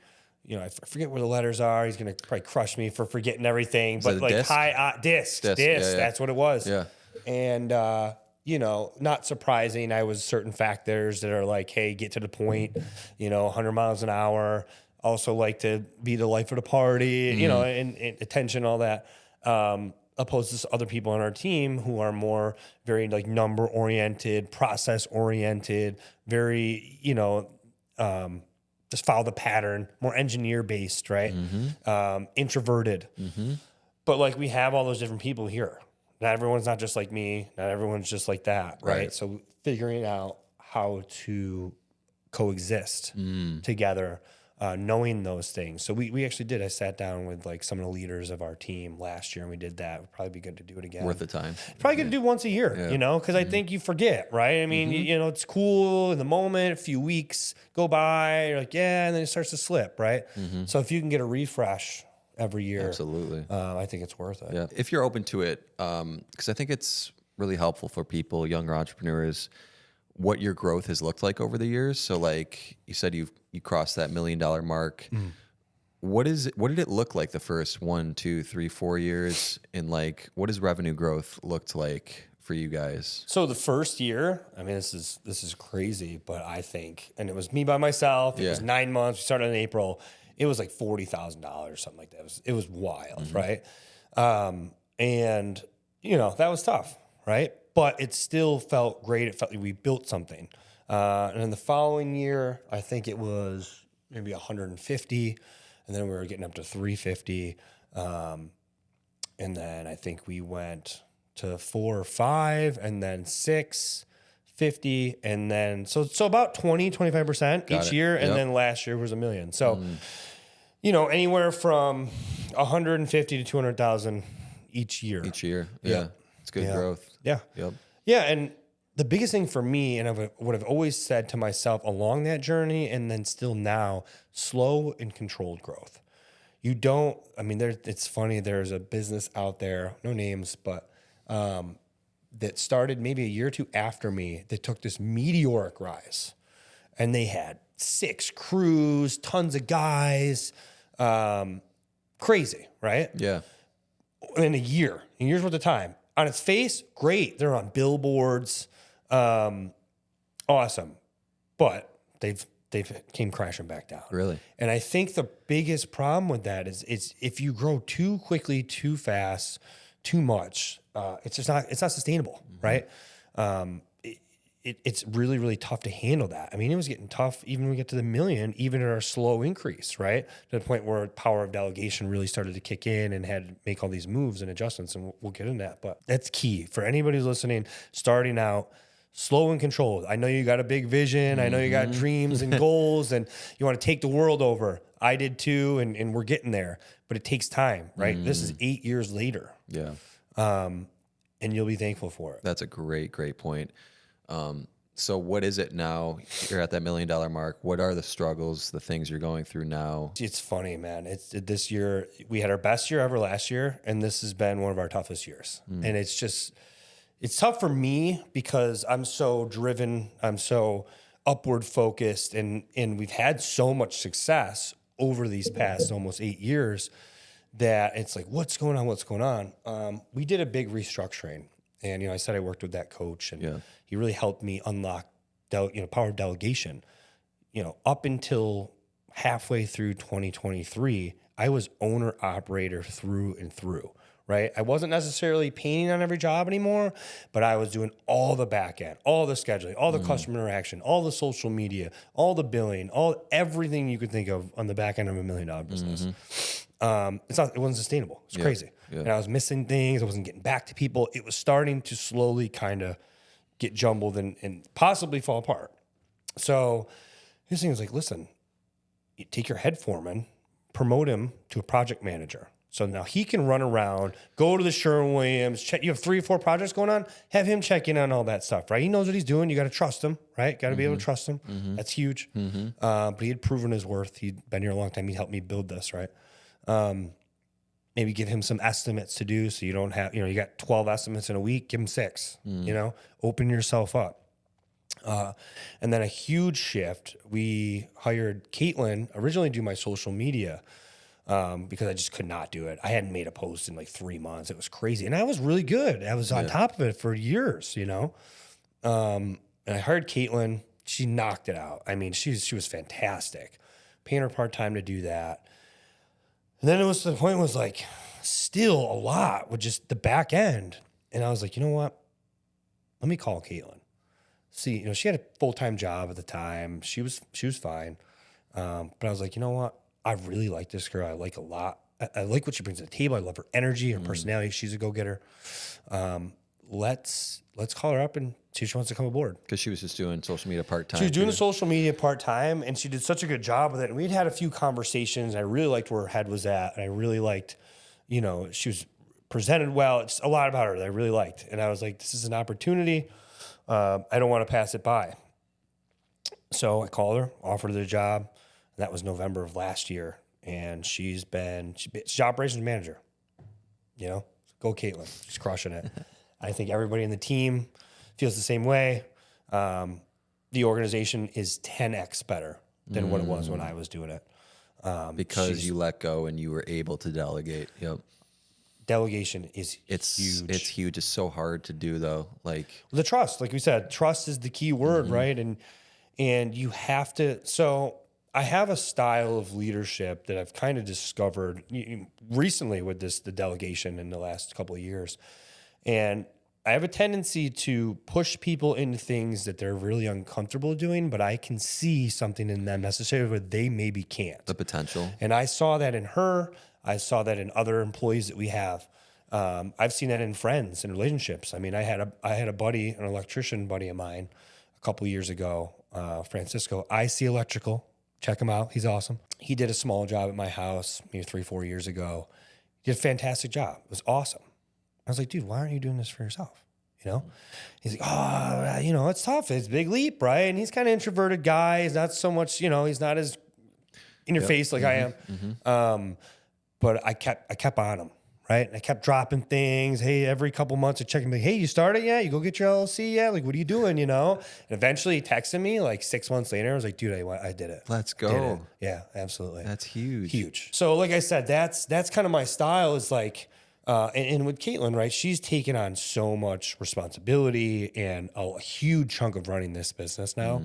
I forget where the letters are. He's going to probably crush me for forgetting everything. But like disc. Yeah. That's what it was. Yeah. And, not surprising. I was certain factors that are like, hey, get to the point, 100 miles an hour. Also like to be the life of the party, and attention, all that. Opposed to other people on our team who are more very like number oriented, process oriented, very, just follow the pattern, more engineer based, right? Introverted. But like we have all those different people here. Not everyone's not just like me. Not everyone's just like that, right? So figuring out how to coexist together, knowing those things. So we actually did. I sat down with like some of the leaders of our team last year and we did that. It'd probably be good to do it again. Worth the time. Probably good to do once a year, because I think you forget, right? I mean, it's cool in the moment, a few weeks go by, you're like, and then it starts to slip, right? So if you can get a refresh every year, Absolutely. I think it's worth it. Yeah. If you're open to it, because I think it's really helpful for people, younger entrepreneurs, what your growth has looked like over the years. So like you said, you crossed that $1 million mark. What did it look like the first 1, 2, 3, 4 years? And like, what does revenue growth looked like for you guys? So the first year, I mean, this is crazy, but I think, and it was me by myself. It was 9 months. We started in April. It was like $40,000, something like that. It was wild, right? And that was tough, right? But it still felt great. It felt like we built something. And in the following year, I think it was maybe 150, and then we were getting up to 350. And then I think we went to 4 or 5, and then 6, 50, and then so about 20-25% each year, and then last year was $1 million. So anywhere from 150 to 200,000 each year. Yeah. It's good growth. Yeah. Yep. Yeah. And the biggest thing for me, and what I've always said to myself along that journey, and then still now, slow and controlled growth. It's funny, there's a business out there, no names, but that started maybe a year or two after me that took this meteoric rise. And they had 6 crews, tons of guys, crazy, right? Yeah. In a year's worth of time. On its face, great. They're on billboards. Awesome. But they've came crashing back down. Really? And I think the biggest problem with that is if you grow too quickly, too fast, too much, it's not sustainable, right? It's really, really tough to handle that. I mean, it was getting tough even when we get to the $1 million, even at our slow increase, right? To the point where power of delegation really started to kick in and had to make all these moves and adjustments, and we'll get into that. But that's key for anybody who's listening, starting out, slow and controlled. I know you got a big vision. I know you got dreams and goals and you want to take the world over. I did too. And we're getting there, but it takes time, right? This is 8 years later. Yeah. And you'll be thankful for it. That's a great point. So what is it now? You're at that $1 million mark. What are the struggles, the things you're going through now? It's funny, man. It's this year, we had our best year ever last year, and this has been one of our toughest years. And it's tough for me because I'm so driven. I'm so upward focused, and we've had so much success over these past almost 8 years that it's like, what's going on? What's going on? We did a big restructuring. And, I said I worked with that coach, and he really helped me unlock, power of delegation. Up until halfway through 2023, I was owner operator through and through, right? I wasn't necessarily painting on every job anymore, but I was doing all the back end, all the scheduling, all the customer interaction, all the social media, all the billing, everything you could think of on the back end of $1 million business. It wasn't sustainable. It's crazy. Yeah. And I was missing things. I wasn't getting back to people. It was starting to slowly kind of get jumbled and possibly fall apart. So his thing was like, listen, you take your head foreman, promote him to a project manager. So now he can run around, go to the Sherwin-Williams, check. You have 3 or 4 projects going on, have him check in on all that stuff, right? He knows what he's doing. You got to trust him, right? Got to be able to trust him. That's huge. But he had proven his worth. He'd been here a long time. He helped me build this, right? Maybe give him some estimates to do so you don't have, you got 12 estimates in a week, give him 6, open yourself up. And then a huge shift, we hired Caitlin originally to do my social media because I just could not do it. I hadn't made a post in like 3 months. It was crazy. And I was really good. I was on top of it for years, And I hired Caitlin. She knocked it out. I mean, she was fantastic. Paying her part-time to do that. And then the point was like still a lot with just the back end. And I was like, you know what? Let me call Caitlin. See, she had a full-time job at the time. She was fine. But I was like, you know what? I really like this girl. I like a lot. I like what she brings to the table. I love her energy, her personality. She's a go-getter. Let's call her up and see if she wants to come aboard. Because she was just doing social media part-time. She was doing the social media part-time, and she did such a good job with it. And we'd had a few conversations. I really liked where her head was at. And I really liked, she was presented well. It's a lot about her that I really liked. And I was like, this is an opportunity. I don't want to pass it by. So I called her, offered her the job. And that was November of last year. And she's operations manager. Go Caitlin. She's crushing it. I think everybody in the team feels the same way. The organization is 10x better than what it was when I was doing it. Because you let go and you were able to delegate. Yep. Delegation is huge. It's huge. It's so hard to do though. Like the trust, like we said, trust is the key word, right? And you have to. So I have a style of leadership that I've kind of discovered recently with the delegation in the last couple of years. And I have a tendency to push people into things that they're really uncomfortable doing, but I can see something in them necessarily where they maybe can't. The potential. And I saw that in her. I saw that in other employees that we have. I've seen that in friends and relationships. I mean, I had a buddy, an electrician buddy of mine a couple of years ago, Francisco, IC Electrical. Check him out. He's awesome. He did a small job at my house 3-4 years ago. He did a fantastic job. It was awesome. I was like, dude, why aren't you doing this for yourself? He's like, it's tough. It's a big leap, right? And he's kind of introverted guy. He's not so much, he's not as in your face like I am. But I kept on him, right? And I kept dropping things. Hey, every couple months I check him, like, hey, you started yet? You go get your LLC yet? Like, what are you doing, And eventually he texted me like 6 months later. I was like, dude, I did it. Let's go. Yeah, absolutely. That's huge. Huge. So like I said, that's kind of my style is like, and with Caitlin, right, she's taken on so much responsibility and a huge chunk of running this business now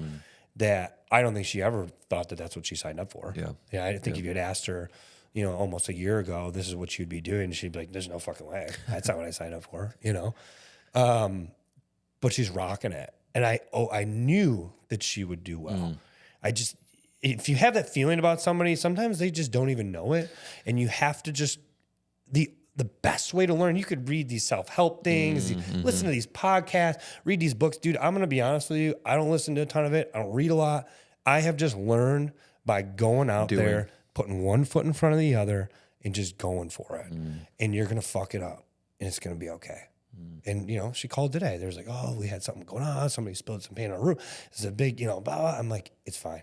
that I don't think she ever thought that that's what she signed up for. Yeah. I think if you had asked her, almost a year ago, this is what you'd be doing, she'd be like, there's no fucking way. That's not what I signed up for, But she's rocking it. And I knew that she would do well. If you have that feeling about somebody, sometimes they just don't even know it. And you have to just, the best way to learn. You could read these self-help things, listen to these podcasts, read these books. Dude, I'm going to be honest with you. I don't listen to a ton of it. I don't read a lot. I have just learned by going out there, putting one foot in front of the other and just going for it. And you're going to fuck it up and it's going to be okay. And, you know, she called today. There's like, oh, we had something going on. Somebody spilled some paint on our roof. It's a big, you know, blah, blah. I'm like, it's fine.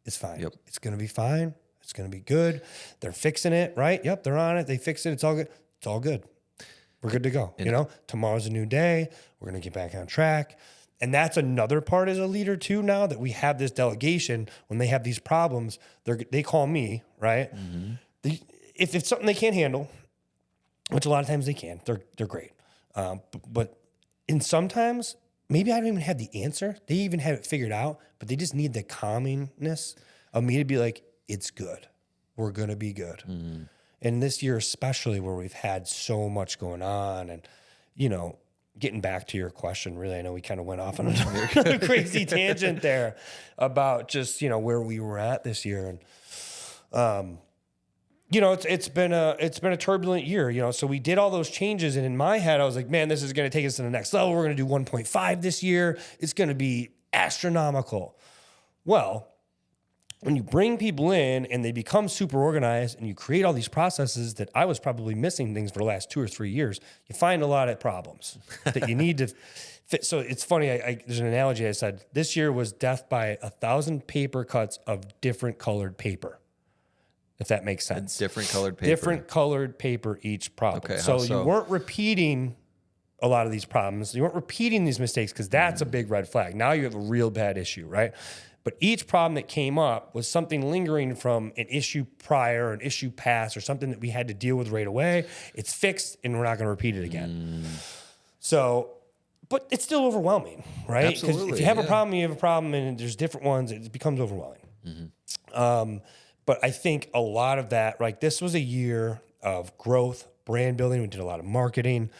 It's fine. Yep. It's going to be fine. It's going to be good. They're fixing it, right? Yep, they're on it. They fix it. It's all good. It's all good. We're good to go. You know, tomorrow's a new day. We're going to get back on track. And that's another part as a leader too now that we have this delegation. When they have these problems, they call me, right? If it's something they can't handle, which a lot of times they can, they're great. But in sometimes, maybe I don't even have the answer. They even have it figured out, but they just need the calmingness of me to be like, it's good. We're going to be good. And this year, especially where we've had so much going on and, you know, getting back to your question, really, I know we kind of went off on a crazy tangent there about just, you know, where we were at this year. And, you know, it's been a turbulent year, you know, so we did all those changes. And in my head, I was like, man, this is going to take us to the next level. We're going to do 1.5 this year. It's going to be astronomical. Well, when you bring people in and they become super organized and you create all these processes that I was probably missing things for the last 2 or 3 years, you find a lot of problems that you need to fit. So it's funny. There's an analogy I said, this year was death by 1,000 paper cuts of different colored paper, if that makes sense. Different colored paper. Different colored paper each problem. Okay, so how so? You weren't repeating a lot of these problems. You weren't repeating these mistakes because that's a big red flag. Now you have a real bad issue, right? But each problem that came up was something lingering from an issue prior, an issue past, or something that we had to deal with right away. It's fixed, and we're not going to repeat it again. So, but it's still overwhelming, right? Because if you have a problem, you have a problem, and there's different ones. It becomes overwhelming. But I think a lot of that, like this was a year of growth, brand building. We did a lot of marketing.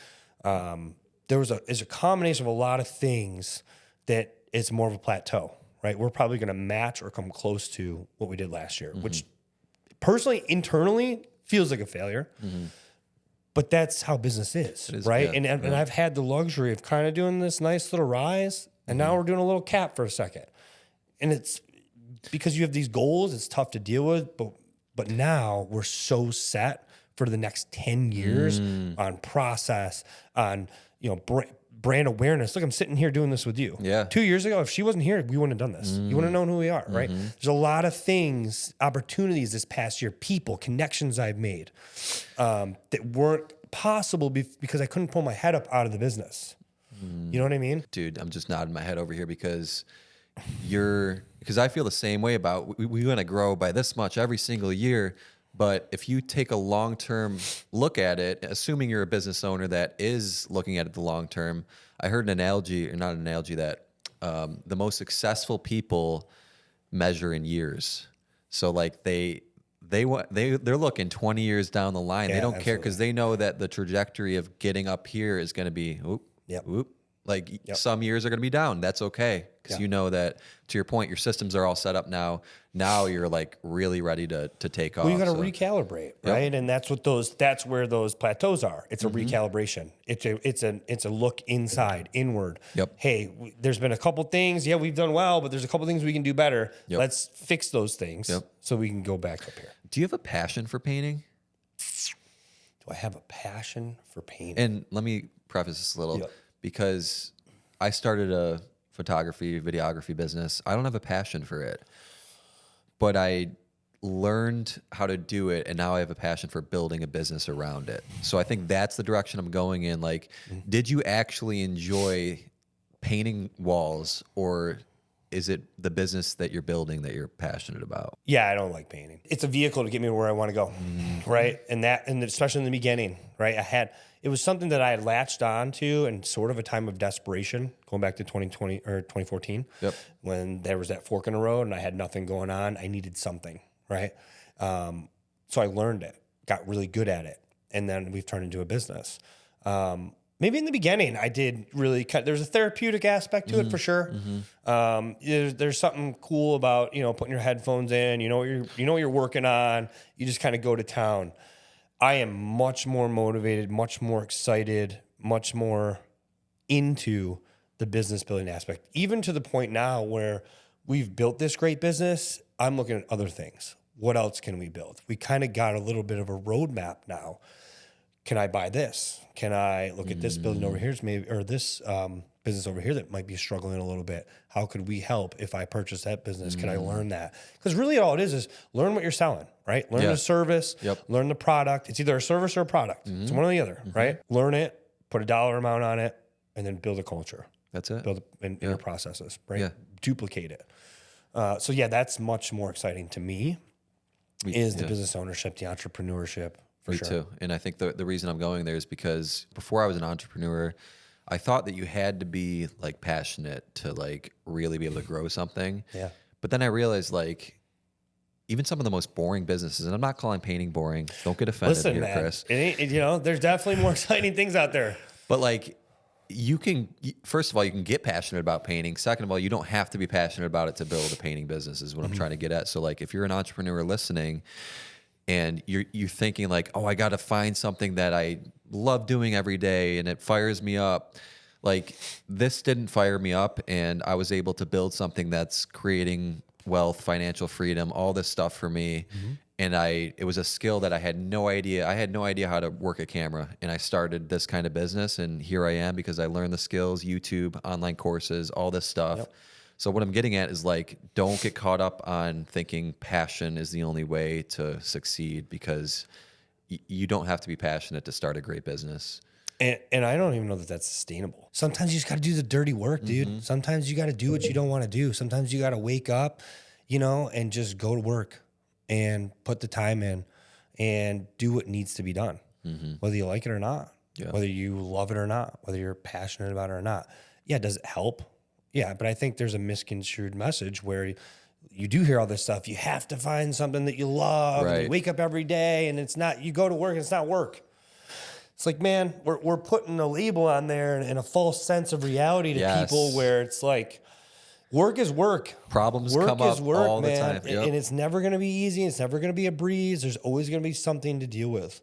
It's a combination of a lot of things that it's more of a plateau. Right, we're probably going to match or come close to what we did last year, which personally, internally, feels like a failure. But that's how business is, right? Yeah, and I've had the luxury of kind of doing this nice little rise, and now we're doing a little cap for a second. And it's because you have these goals, it's tough to deal with, but now we're so set for the next 10 years on process, on, you know, brand awareness. Look, I'm sitting here doing this with you. Yeah. 2 years ago, if she wasn't here, we wouldn't have done this. You wouldn't have known who we are, right? There's a lot of things, opportunities this past year, people, connections I've made that weren't possible because I couldn't pull my head up out of the business. You know what I mean? Dude, I'm just nodding my head over here because I feel the same way about we want to grow by this much every single year. But if you take a long-term look at it, assuming you're a business owner that is looking at it the long term, I heard an analogy, or not an analogy, that the most successful people measure in years. So like they're looking 20 years down the line. They don't care because they know that the trajectory of getting up here is going to be whoop. Like some years are going to be down. That's okay. Because you know that, to your point, your systems are all set up now. Now you're like really ready to take off. Well, you got to recalibrate, right? And that's where those plateaus are. It's a recalibration. It's a look inside, inward. Hey, there's been a couple things. Yeah, we've done well, but there's a couple things we can do better. Let's fix those things so we can go back up here. Do you have a passion for painting? Do I have a passion for painting? And let me preface this a little. Because I started a photography, videography business. I don't have a passion for it, but I learned how to do it, and now I have a passion for building a business around it. So I think that's the direction I'm going in. Like, did you actually enjoy painting walls, or is it the business that you're building that you're passionate about? Yeah, I don't like painting. It's a vehicle to get me where I want to go, right? And especially in the beginning, right? It was something that I had latched on to in sort of a time of desperation, going back to 2020 or 2014, when there was that fork in the road and I had nothing going on. I needed something, right? So I learned it, got really good at it, and then we've turned into a business. Maybe in the beginning I did really there's a therapeutic aspect to it for sure. There's something cool about, putting your headphones in, you know what you're working on. You just kind of go to town. I am much more motivated, much more excited, much more into the business building aspect, even to the point now where we've built this great business. I'm looking at other things. What else can we build? We kind of got a little bit of a roadmap now. Can I buy this? Can I look at this building over here, maybe, or this business over here that might be struggling a little bit? How could we help if I purchase that business? Can I learn that? Because really all it is learn what you're selling, right? Learn the service, learn the product. It's either a service or a product. It's one or the other, right? Learn it, put a dollar amount on it, and then build a culture. That's it. Build in your processes, right? Yeah. Duplicate it. So yeah, that's much more exciting to me is the business ownership, the entrepreneurship. Me too. And I think the reason I'm going there is because before I was an entrepreneur, I thought that you had to be like passionate to like really be able to grow something. Yeah. But then I realized like even some of the most boring businesses, and I'm not calling painting boring. Don't get offended here, man, Chris. There's definitely more exciting things out there. But like you can, first of all, you can get passionate about painting. Second of all, you don't have to be passionate about it to build a painting business is what I'm trying to get at. So like if you're an entrepreneur listening, and you're thinking like, oh, I got to find something that I love doing every day and it fires me up. Like this didn't fire me up, and I was able to build something that's creating wealth, financial freedom, all this stuff for me. And it was a skill that I had no idea. I had no idea how to work a camera, and I started this kind of business, and here I am because I learned the skills, YouTube, online courses, all this stuff. Yep. So what I'm getting at is like, don't get caught up on thinking passion is the only way to succeed, because you don't have to be passionate to start a great business. And I don't even know that that's sustainable. Sometimes you just got to do the dirty work, dude. Sometimes you got to do what you don't want to do. Sometimes you got to wake up, and just go to work and put the time in and do what needs to be done, whether you like it or not, whether you love it or not, whether you're passionate about it or not. Yeah, does it help? Yeah, but I think there's a misconstrued message where you do hear all this stuff. You have to find something that you love. And you wake up every day and it's not, you go to work and it's not work. It's like, man, we're putting a label on there and a false sense of reality to people where it's like, work is work. Problems come up all the time. And it's never going to be easy. It's never going to be a breeze. There's always going to be something to deal with.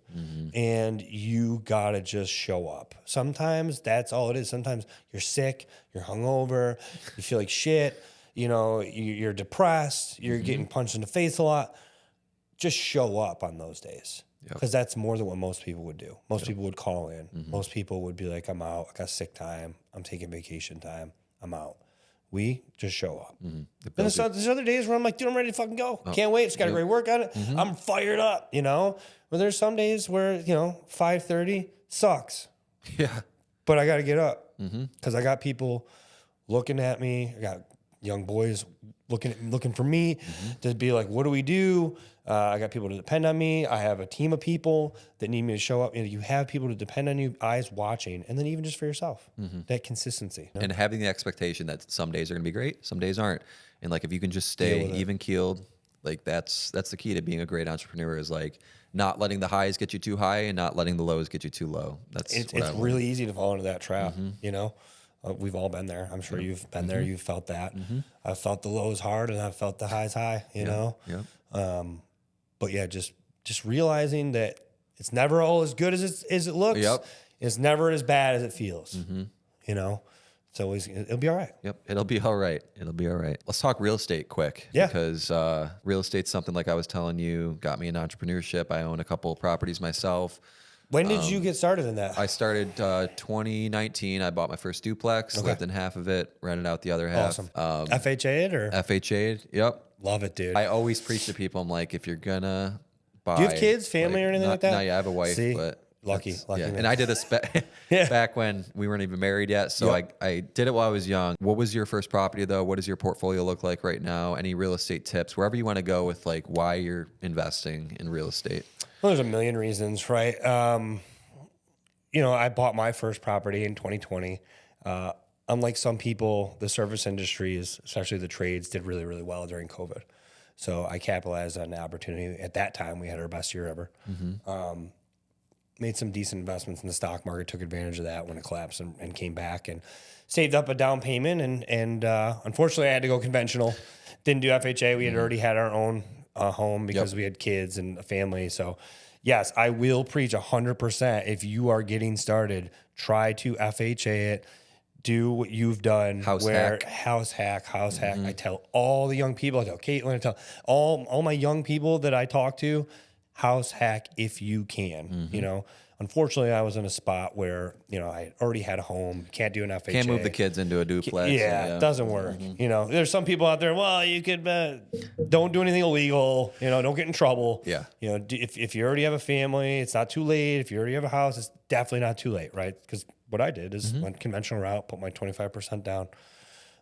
And you got to just show up. Sometimes that's all it is. Sometimes you're sick, you're hungover, you feel like shit, you're depressed, you're getting punched in the face a lot. Just show up on those days. Because that's more than what most people would do. Most people would call in. Most people would be like, I'm out. I got sick time. I'm taking vacation time. I'm out. We just show up. And there's other days where I'm like, dude, I'm ready to fucking go. Can't wait. Just got a great workout. I'm fired up, But there's some days where, 5:30 sucks. Yeah. But I got to get up because I got people looking at me. I got young boys looking for me to be like, what do we do? I got people to depend on me. I have a team of people that need me to show up. You have people to depend on you, eyes watching, and then even just for yourself, that consistency. And having the expectation that some days are going to be great, some days aren't. And like, if you can just stay even keeled, like that's the key to being a great entrepreneur, is like not letting the highs get you too high and not letting the lows get you too low. It's really easy to fall into that trap, We've all been there. I'm sure you've been there. You've felt that. I've felt the lows hard and I've felt the highs high, But yeah, just realizing that it's never all as good as it looks. It's never as bad as it feels. It's always, it'll be all right. It'll be all right. It'll be all right. Let's talk real estate quick. Because real estate's something, like I was telling you, got me in entrepreneurship. I own a couple of properties myself. When did you get started in that? I started 2019. I bought my first duplex, lived in half of it, rented out the other half. Awesome. FHA'd or? FHA'd, yep. Love it, dude. I always preach to people, I'm like, if you're gonna buy... Do you have kids, family, or anything like that? No, yeah, I have a wife. See? But Lucky. Man. And I did this back when we weren't even married yet. So I did it while I was young. What was your first property though? What does your portfolio look like right now? Any real estate tips? Wherever you want to go with like why you're investing in real estate. Well, there's a million reasons, right? I bought my first property in 2020. Unlike some people, the service industries, especially the trades, did really, really well during COVID. So I capitalized on the opportunity. At that time, we had our best year ever. Made some decent investments in the stock market, took advantage of that when it collapsed and came back, and saved up a down payment. And unfortunately, I had to go conventional. Didn't do FHA. We had already had our own home because we had kids and a family. So yes, I will preach 100%. If you are getting started, try to FHA it. Do what you've done. House hack. I tell all the young people, I tell Caitlin, I tell all my young people that I talk to, house hack if you can. You know, unfortunately, I was in a spot where, you know, I already had a home, can't do an FHA. Can't move the kids into a duplex. Yeah, it doesn't work. You know, there's some people out there, well, you could, don't do anything illegal, you know, don't get in trouble. Yeah. You know, if you already have a family, it's not too late. If you already have a house, it's definitely not too late, right? Because what I did is went conventional route, put my 25% down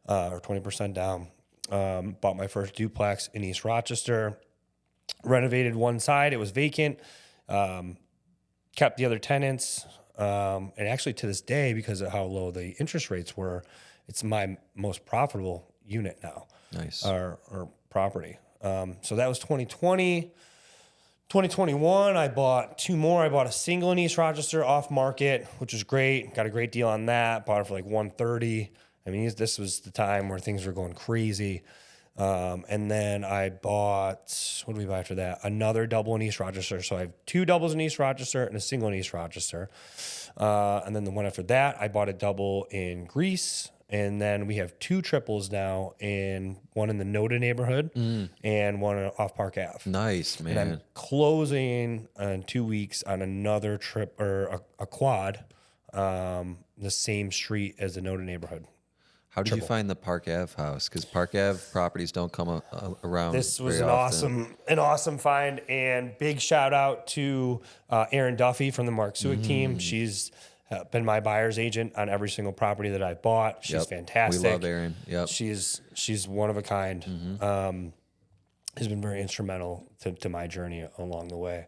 or 20% down, bought my first duplex in East Rochester, renovated one side. It was vacant, kept the other tenants. And actually to this day, because of how low the interest rates were, it's my most profitable unit now. Nice. Or property. So that was 2020. 2021, I bought two more. I bought a single in East Rochester off market, which was great. Got a great deal on that. Bought it for like $130. I mean, this was the time where things were going crazy. And then I bought, what did we buy after that? Another double in East Rochester. So I have two doubles in East Rochester and a single in East Rochester. And then the one after that, I bought a double in Greece. And then we have two triples now, one in the Noda neighborhood and one off Park Ave. Nice, man. And I'm closing in 2 weeks on another trip or a quad, the same street as the Noda neighborhood. How did you find the Park Ave house? Because Park Ave properties don't come around. This was very an awesome find, and big shout out to Erin Duffy from the Mark Suick team. She's been my buyer's agent on every single property that I bought. She's fantastic. We love Erin. Yep. She's one of a kind. Has been very instrumental to my journey along the way.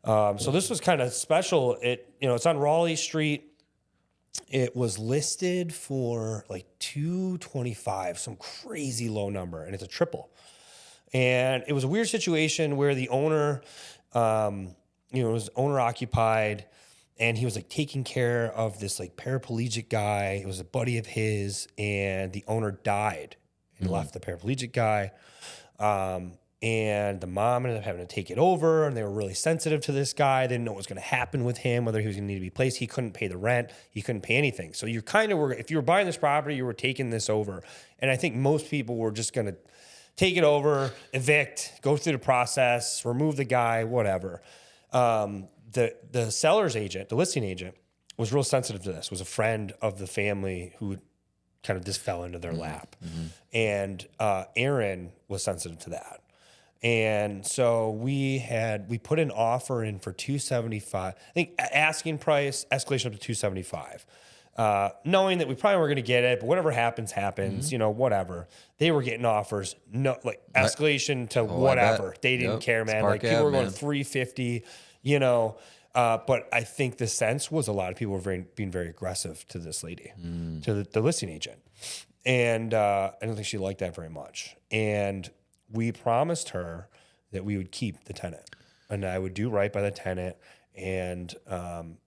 So this was kind of special. It's on Raleigh Street. It was listed for like $225, some crazy low number, and it's a triple. And it was a weird situation where the owner, was owner occupied, and he was like taking care of this like paraplegic guy. It was a buddy of his, and the owner died and left the paraplegic guy. And the mom ended up having to take it over, and they were really sensitive to this guy. They didn't know what was going to happen with him, whether he was going to need to be placed. He couldn't pay the rent. He couldn't pay anything. So you kind of were, if you were buying this property, you were taking this over. And I think most people were just going to take it over, evict, go through the process, remove the guy, whatever. The seller's agent, the listing agent, was real sensitive to this, was a friend of the family who kind of just fell into their lap. And Aaron was sensitive to that. And so we put an offer in for $275. I think asking price, escalation up to $275. Knowing that we probably weren't going to get it, but whatever happens, whatever. They were getting offers, escalation to whatever. They didn't care, man. Like people were going $350, but I think the sense was a lot of people were being very aggressive to this lady, to the listing agent. And I don't think she liked that very much. And we promised her that we would keep the tenant and I would do right by the tenant, and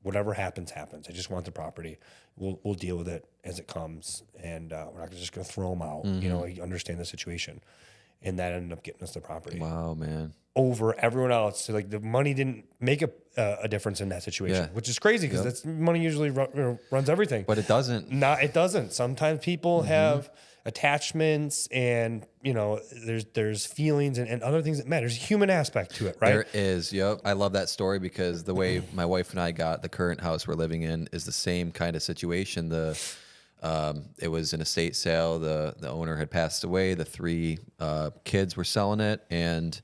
whatever happens. I just want the property. We'll deal with it as it comes, and we're not just going to throw them out. I understand the situation, and that ended up getting us the property. Wow, man. Over everyone else. So like the money didn't make a difference in that situation, which is crazy because that's money usually runs everything. But it doesn't. It doesn't. Sometimes people have attachments, and there's feelings and other things that matter. There's a human aspect to it, right? There is. Yep. I love that story because the way my wife and I got the current house we're living in is the same kind of situation. It was an estate sale. The owner had passed away. The three kids were selling it, and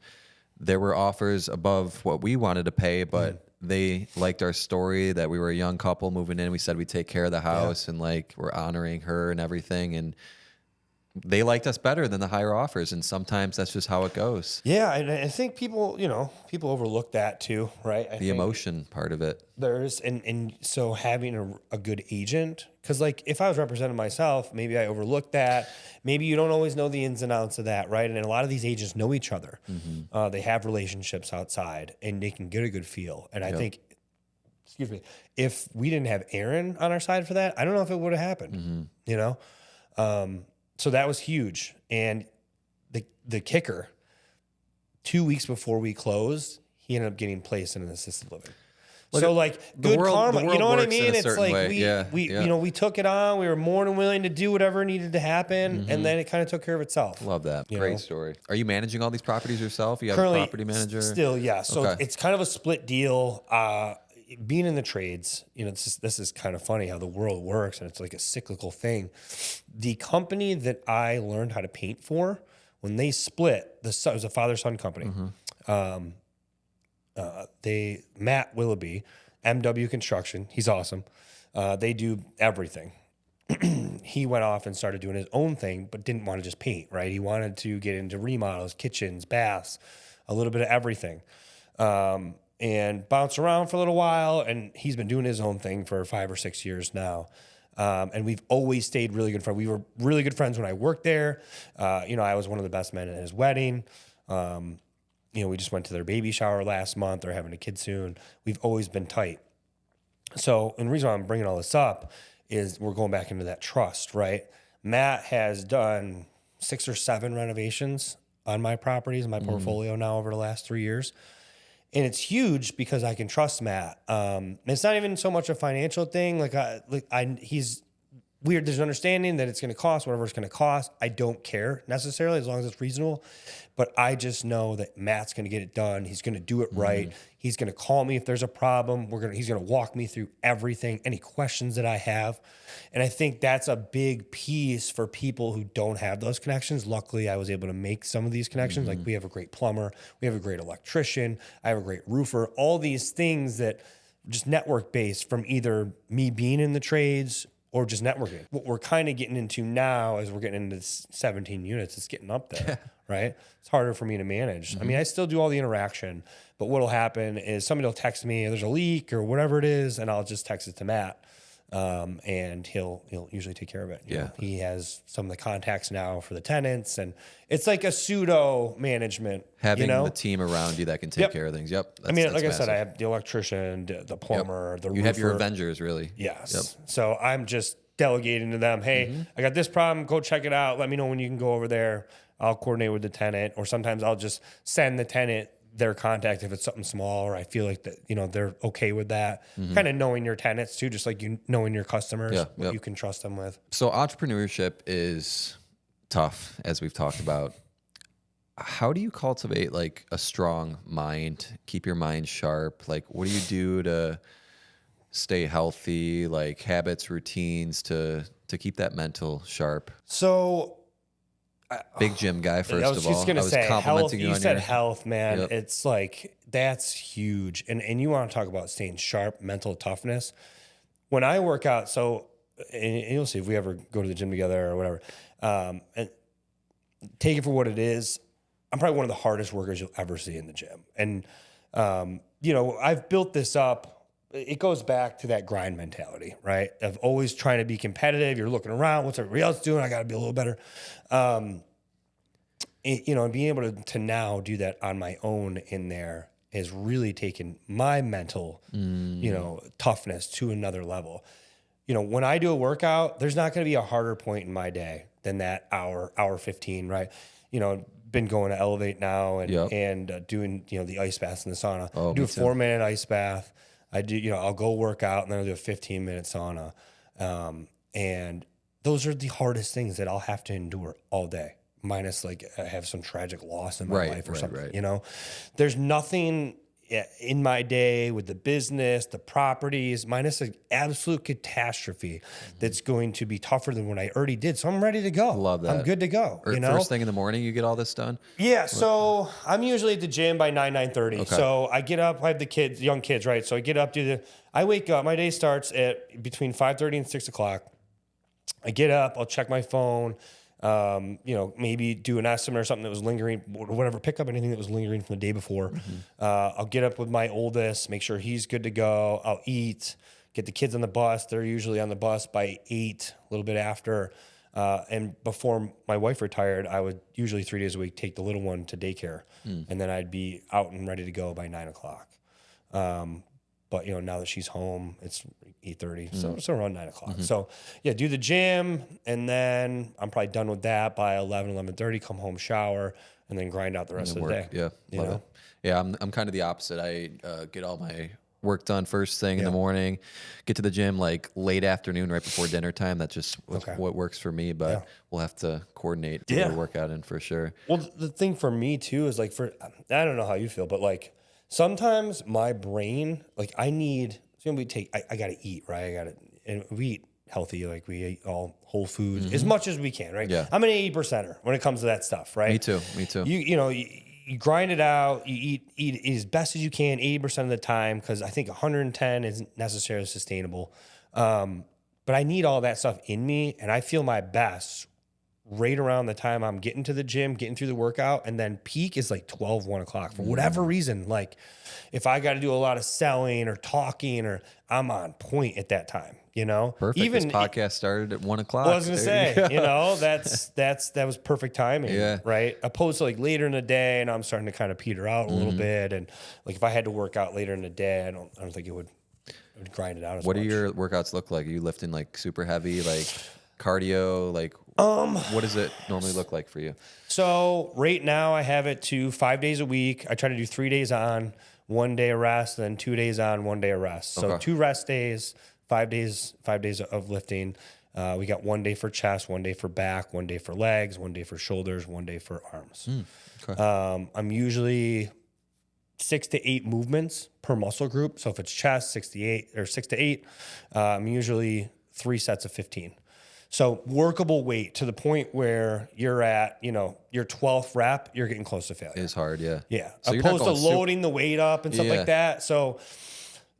there were offers above what we wanted to pay, but they liked our story that we were a young couple moving in. We said we'd take care of the house and like we're honoring her and everything, and they liked us better than the higher offers, and sometimes that's just how it goes. Yeah, and I think people overlook that too, right? The emotion part of it. And so having a good agent, because like if I was representing myself, maybe I overlooked that. Maybe you don't always know the ins and outs of that, right? And a lot of these agents know each other. They have relationships outside, and they can get a good feel. And I think, if we didn't have Aaron on our side for that, I don't know if it would have happened. So that was huge. And the kicker, 2 weeks before we closed, he ended up getting placed in an assisted living. Look, So like the good world- the karma, you world know what I works in mean? a It's certain like way. we Yeah. you know, we took it on. We were more than willing to do whatever needed to happen, and then it kind of took care of itself. Love that. You Great know? story. Are you managing all these properties yourself? You have Currently, a property manager? still, yeah. So Okay. it's kind of a split deal. Being in the trades, you know, this is kind of funny how the world works, and it's like a cyclical thing. The company that I learned how to paint for, when they split, it was a father-son company. Matt Willoughby, MW Construction, he's awesome. They do everything. He went off and started doing his own thing, but didn't want to just paint, right? He wanted to get into remodels, kitchens, baths, a little bit of everything. And bounce around for a little while. And he's been doing his own thing for 5 or 6 years now. And we've always stayed really good friends. We were really good friends when I worked there. You know, I was one of the best men at his wedding. You know, we just went to their baby shower last month. They're having a kid soon. We've always been tight. So, and the reason why I'm bringing all this up is we're going back into that trust, right? Matt has done 6 or 7 renovations on my properties, my portfolio now over the last 3 years. And it's huge because I can trust Matt. It's not even so much a financial thing. He's weird. There's an understanding that it's going to cost whatever it's going to cost. I don't care necessarily as long as it's reasonable. But I just know that Matt's going to get it done. He's going to do it right. He's going to call me if there's a problem. He's going to walk me through everything, any questions that I have. And I think that's a big piece for people who don't have those connections. Luckily, I was able to make some of these connections. Like we have a great plumber, we have a great electrician, I have a great roofer, all these things that just network based from either me being in the trades or just networking. What we're kind of getting into now as we're getting into 17 units, it's getting up there, right? It's harder for me to manage. I mean, I still do all the interaction, but what'll happen is somebody will text me, there's a leak or whatever it is, and I'll just text it to Matt. And he'll usually take care of it. You know, he has some of the contacts now for the tenants, and it's like a pseudo management. Having the team around you that can take care of things. Yep. I mean, like I said, I have the electrician, the plumber, the roofer. You have your Avengers, really. Yes. So I'm just delegating to them. Hey, I got this problem. Go check it out. Let me know when you can go over there. I'll coordinate with the tenant, or sometimes I'll just send the tenant their contact if it's something small, or I feel like that, you know, they're okay with that. Kind of knowing your tenants too, just like you knowing your customers, what you can trust them with. So entrepreneurship is tough, as we've talked about. How do you cultivate like a strong mind, keep your mind sharp? Like, what do you do to stay healthy, like habits, routines to keep that mental sharp? So big gym guy, first of all. I was just going to say, health, you on said your health, man. It's like, that's huge. And you want to talk about staying sharp, mental toughness. When I work out, and you'll see if we ever go to the gym together or whatever, and take it for what it is. I'm probably one of the hardest workers you'll ever see in the gym. And, you know, I've built this up. It goes back to that grind mentality, right? Of always trying to be competitive. You're looking around, what's everybody else doing? I got to be a little better. You know, and being able to now do that on my own in there has really taken my mental, you know, toughness to another level. You know, when I do a workout, there's not going to be a harder point in my day than that hour 15, right? You know, been going to Elevate now and doing, you know, the ice baths in the sauna. I do a 4-minute ice bath. I do, you know, I'll go work out and then I'll do a 15-minute sauna. And those are the hardest things that I'll have to endure all day, minus like I have some tragic loss in my life or something, you know? There's nothing in my day with the business, the properties, minus an absolute catastrophe that's going to be tougher than what I already did. So I'm ready to go. Love that. I'm good to go. Or you know? First thing in the morning, you get all this done? Yeah. So I'm usually at the gym by 9:30. Okay. So I get up, I have the kids, young kids, right? So I get up, I wake up, my day starts at between 5:30 and 6 o'clock. I get up, I'll check my phone, you know, maybe do an estimate or something that was lingering, whatever, pick up anything that was lingering from the day before. I'll get up with my oldest, make sure he's good to go. I'll eat, get the kids on the bus. They're usually on the bus by 8, a little bit after. And before my wife retired, I would usually 3 days a week take the little one to daycare. And then I'd be out and ready to go by 9 o'clock. But, now that she's home, it's 8:30, so around 9 o'clock. So, yeah, do the gym, and then I'm probably done with that by 11:30, come home, shower, and then grind out the rest of the day. Yeah, love it. Yeah, I'm kind of the opposite. I get all my work done first thing in the morning, get to the gym like late afternoon, right before dinner time. That's just what works for me, but we'll have to coordinate the workout in for sure. Well, the thing for me too is like I don't know how you feel, but like sometimes my brain, like I gotta eat, right? And we eat healthy, like we eat all whole foods as much as we can, right? Yeah. I'm an 80%er when it comes to that stuff, right? Me too. You grind it out, you eat as best as you can 80% of the time, because I think 110 isn't necessarily sustainable. But I need all that stuff in me, and I feel my best right around the time I'm getting to the gym, getting through the workout, and then peak is like 12, 1 o'clock for whatever reason. Like if I got to do a lot of selling or talking, or I'm on point at that time, Perfect. Even this podcast started at 1 o'clock. I was going to say, that was perfect timing, right? Opposed to like later in the day, and I'm starting to kind of peter out a little bit. And like if I had to work out later in the day, I don't think it would grind it out as much. What do your workouts look like? Are you lifting like super heavy, like cardio, like what does it normally look like for you? So right now I have it to 5 days a week. I try to do 3 days on, 1 day of rest, then 2 days on, 1 day of rest. So 2 rest days, 5 days of lifting. We got 1 day for chest, 1 day for back, 1 day for legs, 1 day for shoulders, 1 day for arms. I'm usually 6 to 8 movements per muscle group. So if it's chest, 6 to 8, I'm usually 3 sets of 15. So workable weight to the point where you're at, your 12th rep, you're getting close to failure. It's hard, yeah. Yeah. So opposed to loading the weight up and stuff like that. So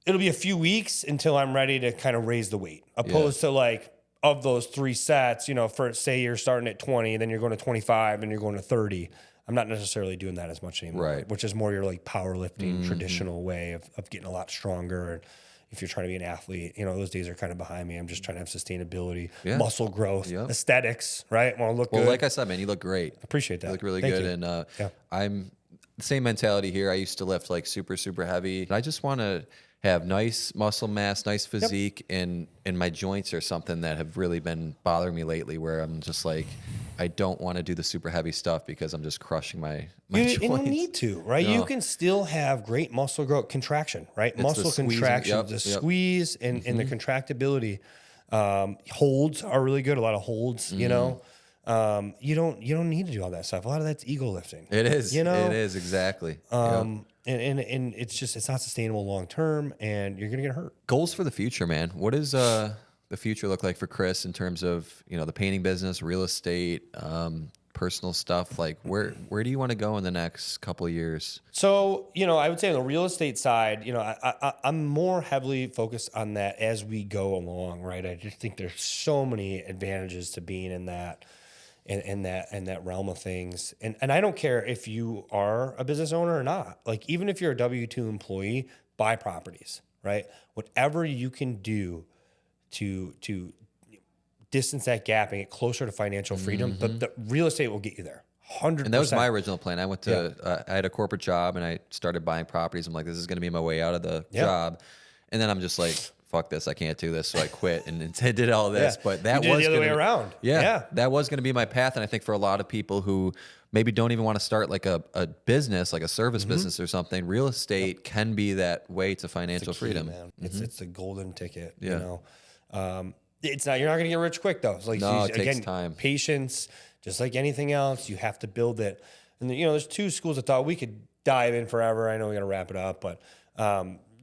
it'll be a few weeks until I'm ready to kind of raise the weight. Opposed to like of those 3 sets, for say you're starting at 20, then you're going to 25, then you're going to 30. I'm not necessarily doing that as much anymore, right? Which is more your like powerlifting traditional way of getting a lot stronger. And if you're trying to be an athlete, those days are kind of behind me. I'm just trying to have sustainability, muscle growth, aesthetics, right? I want to look good. Well, like I said, man, you look great. Appreciate that. You look really Thank good. you. And I'm the same mentality here. I used to lift like super, super heavy. I just want to have nice muscle mass, nice physique, and my joints are something that have really been bothering me lately, where I'm just like, I don't want to do the super heavy stuff because I'm just crushing my joints. You don't need to, right? No. You can still have great muscle growth, contraction, right? It's muscle contraction, the squeeze and the contractibility. Holds are really good. A lot of holds, you don't need to do all that stuff. A lot of that's ego lifting. It is. It is, exactly. And it's not sustainable long term, and you're gonna get hurt. Goals for the future, man. What does the future look like for Chris in terms of the painting business, real estate, personal stuff? Like where do you want to go in the next couple of years? So I would say on the real estate side, I'm more heavily focused on that as we go along, right? I just think there's so many advantages to being in that. In that realm of things. And I don't care if you are a business owner or not. Like even if you're a W-2 employee, buy properties, right? Whatever you can do to distance that gap and get closer to financial freedom, the real estate will get you there. 100%. And that was my original plan. I went to, I had a corporate job and I started buying properties. I'm like, this is going to be my way out of the job. And then I'm just like, fuck this, I can't do this. So I quit and did all this. But that was the other way around. Yeah, that was going to be my path. And I think for a lot of people who maybe don't even want to start like a business, like a service business or something, real estate can be that way to financial freedom. Man. It's the golden ticket. It's not, you're not going to get rich quick though. It's like, it takes time. Patience, just like anything else, you have to build it. And there's 2 schools of thought. We could dive in forever. I know we got to wrap it up, but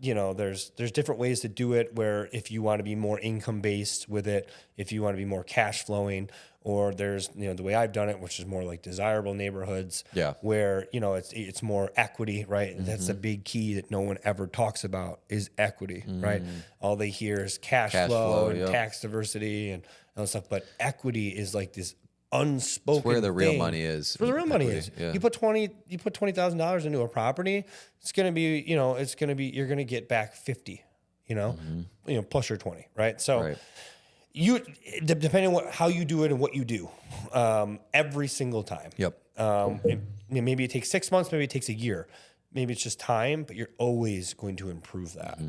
there's different ways to do it, where if you want to be more income based with it, if you want to be more cash flowing, or there's, the way I've done it, which is more like desirable neighborhoods where, it's more equity, right? That's the big key that no one ever talks about is equity, right? All they hear is cash flow and tax diversity and all stuff. But equity is like this unspoken it's where the real money is. Where the real money is. Yeah. You put $20,000 into a property, it's gonna be, you're gonna get back 50, plus your 20, right? So you depending on how you do it and what you do, every single time. Maybe it takes 6 months, maybe it takes a year, maybe it's just time, but you're always going to improve that.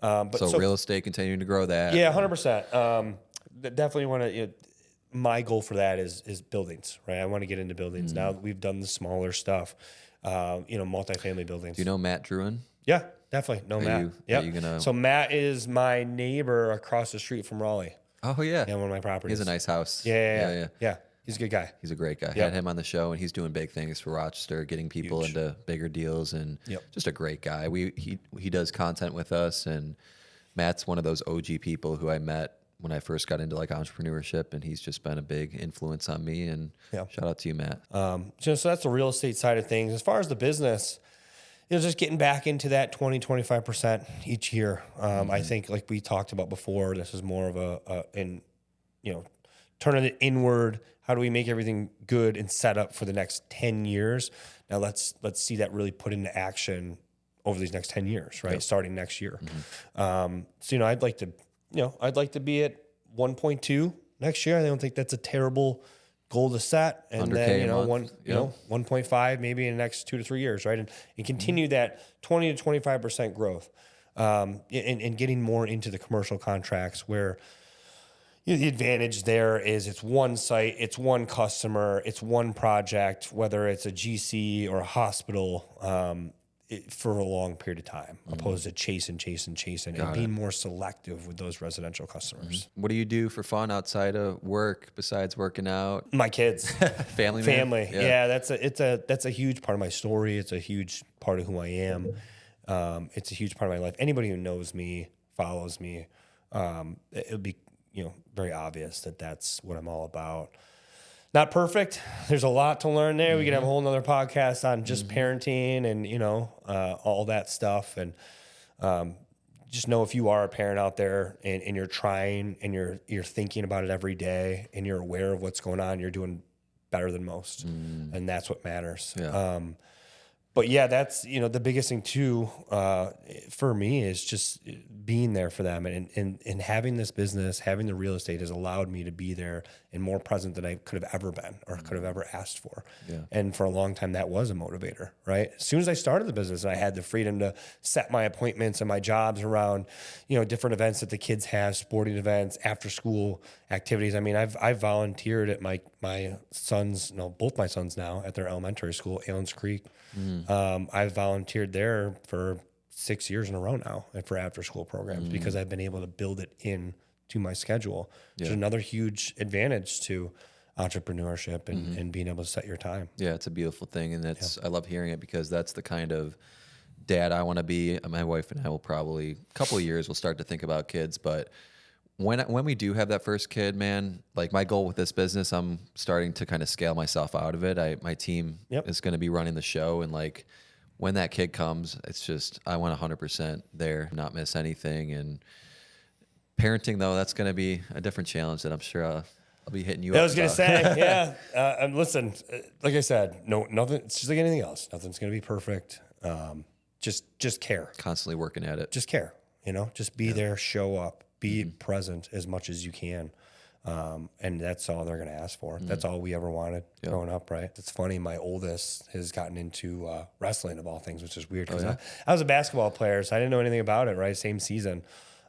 But So real estate, continuing to grow that. yeah, 100%. Definitely want to. My goal for that is buildings, right? I want to get into buildings. Now that we've done the smaller stuff, multifamily buildings. Do you know Matt Druin? Yeah, definitely. No, Matt. So Matt is my neighbor across the street from Raleigh. Oh yeah. Yeah, one of my properties. He has a nice house. Yeah. He's a good guy. He's a great guy. Had him on the show, and he's doing big things for Rochester, getting people into bigger deals, and just a great guy. He does content with us, and Matt's one of those OG people who I met when I first got into like entrepreneurship, and he's just been a big influence on me. And shout out to you, Matt. So that's the real estate side of things. As far as the business, just getting back into that 20-25% each year. I think, like we talked about before, this is more of turning it inward. How do we make everything good and set up for the next 10 years? Now let's see that really put into action over these next 10 years, right? Starting next year. I'd like to be at 1.2 next year. I don't think that's a terrible goal to set. And then, 1.5 maybe in the next 2 to 3 years, right? And continue that 20 to 25% growth. And getting more into the commercial contracts where the advantage there is it's one site, it's one customer, it's one project, whether it's a GC or a hospital, for a long period of time, opposed to chasing and being more selective with those residential customers. What do you do for fun outside of work besides working out? My kids, family. Yeah, that's a huge part of my story. It's a huge part of who I am. It's a huge part of my life. Anybody who knows me, follows me, it would be very obvious that that's what I'm all about. Not perfect. There's a lot to learn there. We could have a whole nother podcast on just parenting and, all that stuff. And just know if you are a parent out there and you're trying and you're thinking about it every day and you're aware of what's going on, you're doing better than most. And that's what matters. Yeah. But yeah, that's, the biggest thing too, for me is just being there for them and having this business, having the real estate has allowed me to be there and more present than I could have ever been or could have ever asked for. Yeah. And for a long time, that was a motivator, right? As soon as I started the business, I had the freedom to set my appointments and my jobs around, different events that the kids have, sporting events, after school activities. I mean, I've volunteered at my sons, both my sons now at their elementary school, Allen's Creek. I've volunteered there for 6 years in a row now for after school programs because I've been able to build it in to my schedule. Which is another huge advantage to entrepreneurship and being able to set your time. Yeah, it's a beautiful thing. And I love hearing it because that's the kind of dad I want to be. My wife and I will probably, a couple of years, we'll start to think about kids. But when we do have that first kid, man, like my goal with this business, I'm starting to kind of scale myself out of it. My team is going to be running the show. And like when that kid comes, it's just, I want 100% there, not miss anything. And parenting though, that's going to be a different challenge that I'm sure I'll be hitting you up. I was going to say, and listen, like I said, nothing, it's just like anything else. Nothing's going to be perfect. Just care. Constantly working at it. Just care, just be there, show up. Be present as much as you can. And that's all they're going to ask for. That's all we ever wanted growing up, right? It's funny, my oldest has gotten into wrestling of all things, which is weird because I was a basketball player, so I didn't know anything about it, right? Same season.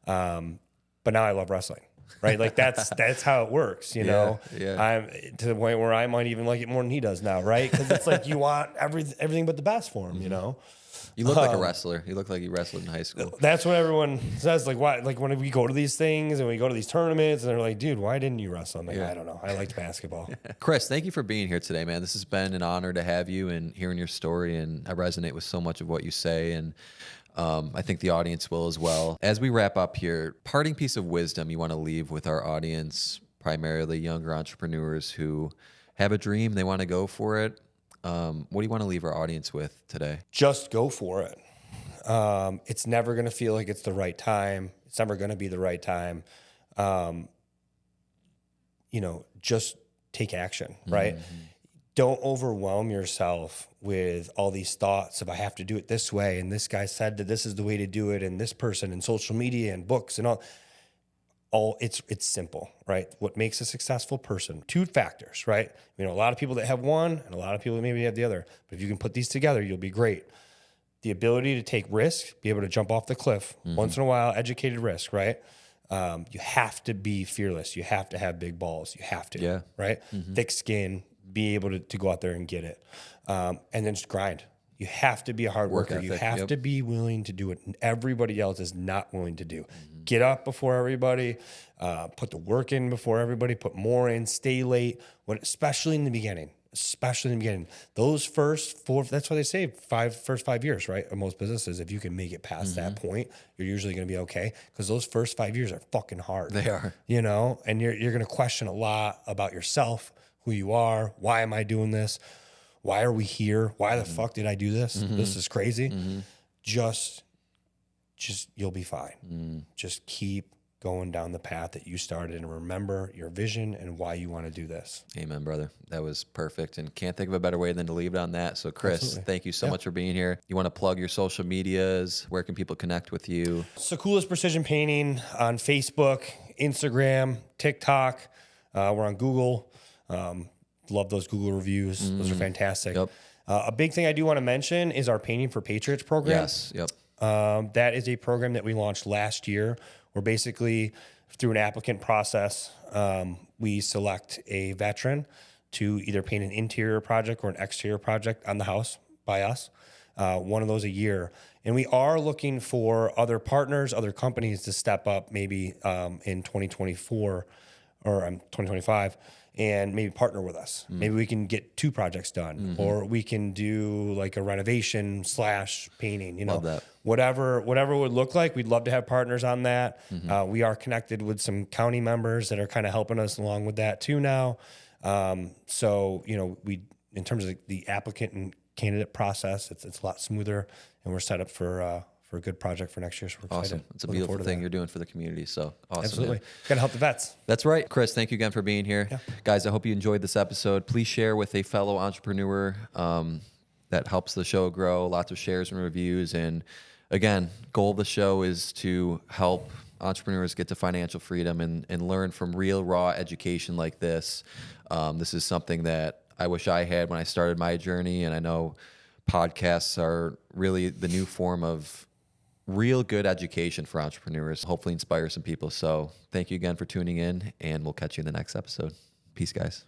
But now I love wrestling, right? Like that's how it works, know? I'm to the point where I might even like it more than he does now, right? Because it's like you want everything but the best for him, You look like a wrestler. You look like you wrestled in high school. That's what everyone says. Like, why? Like when we go to these things and we go to these tournaments, and they're like, "Dude, why didn't you wrestle?" I'm like, I don't know. I liked basketball. Chris, thank you for being here today, man. This has been an honor to have you and hearing your story. And I resonate with so much of what you say, and I think the audience will as well. As we wrap up here, parting piece of wisdom you want to leave with our audience, primarily younger entrepreneurs who have a dream, they want to go for it. What do you want to leave our audience with today? Just go for it. It's never going to feel like it's the right time. It's never going to be the right time. Just take action, right? Don't overwhelm yourself with all these thoughts of I have to do it this way. And this guy said that this is the way to do it. And this person and social media and books and all it's simple, right? What makes a successful person, 2 factors, right? A lot of people that have one and a lot of people that maybe have the other, but if you can put these together, you'll be great. the ability to take risks, be able to jump off the cliff once in a while, educated risk, right? You have to be fearless. You have to have big balls. You have to, right? Thick skin, be able to go out there and get it. And then just grind. You have to be a hard worker. ethic, You have to be willing to do it. And everybody else is not willing to do. Get up before everybody, put the work in before everybody, put more in, stay late, especially in the beginning. Those first four, that's why they say first 5 years, right? Of most businesses, if you can make it past that point, you're usually going to be okay. Because those first 5 years are fucking hard. They are. You know, and you're going to question a lot about yourself, who you are, why am I doing this? Why are we here? Why the fuck did I do this? This is crazy. Just you'll be fine. Just keep going down the path that you started and remember your vision and why you want to do this. Amen, brother. That was perfect. And can't think of a better way than to leave it on that. So Chris, thank you so much for being here. You want to plug your social medias? Where can people connect with you? Sekula's Precision Painting on Facebook, Instagram, TikTok. We're on Google. Love those Google reviews. Those are fantastic. Yep. A big thing I do want to mention is our Painting for Patriots program. Yes. Yep. That is a program that we launched last year. We're basically, through an applicant process, we select a veteran to either paint an interior project or an exterior project on the house by us, one of those a year. And we are looking for other partners, other companies to step up maybe in 2024 or 2025 and maybe partner with us. Maybe we can get 2 projects done or we can do like a renovation / painting, you know. Love that. Whatever it would look like, we'd love to have partners on that. We are connected with some county members that are kind of helping us along with that too now. So, you know, in terms of the applicant and candidate process, it's a lot smoother, and we're set up for a good project for next year. So we're excited. Awesome. It's a beautiful thing you're doing for the community. So awesome. Absolutely. Man. Got to help the vets. That's right. Chris, thank you again for being here. Yeah. Guys, I hope you enjoyed this episode. Please share with a fellow entrepreneur. That helps the show grow. Lots of shares and reviews. And again, goal of the show is to help entrepreneurs get to financial freedom and learn from real, raw education like this. This is something that I wish I had when I started my journey. And I know podcasts are really the new form of real good education for entrepreneurs. Hopefully inspire some people. So thank you again for tuning in, and we'll catch you in the next episode. Peace, guys.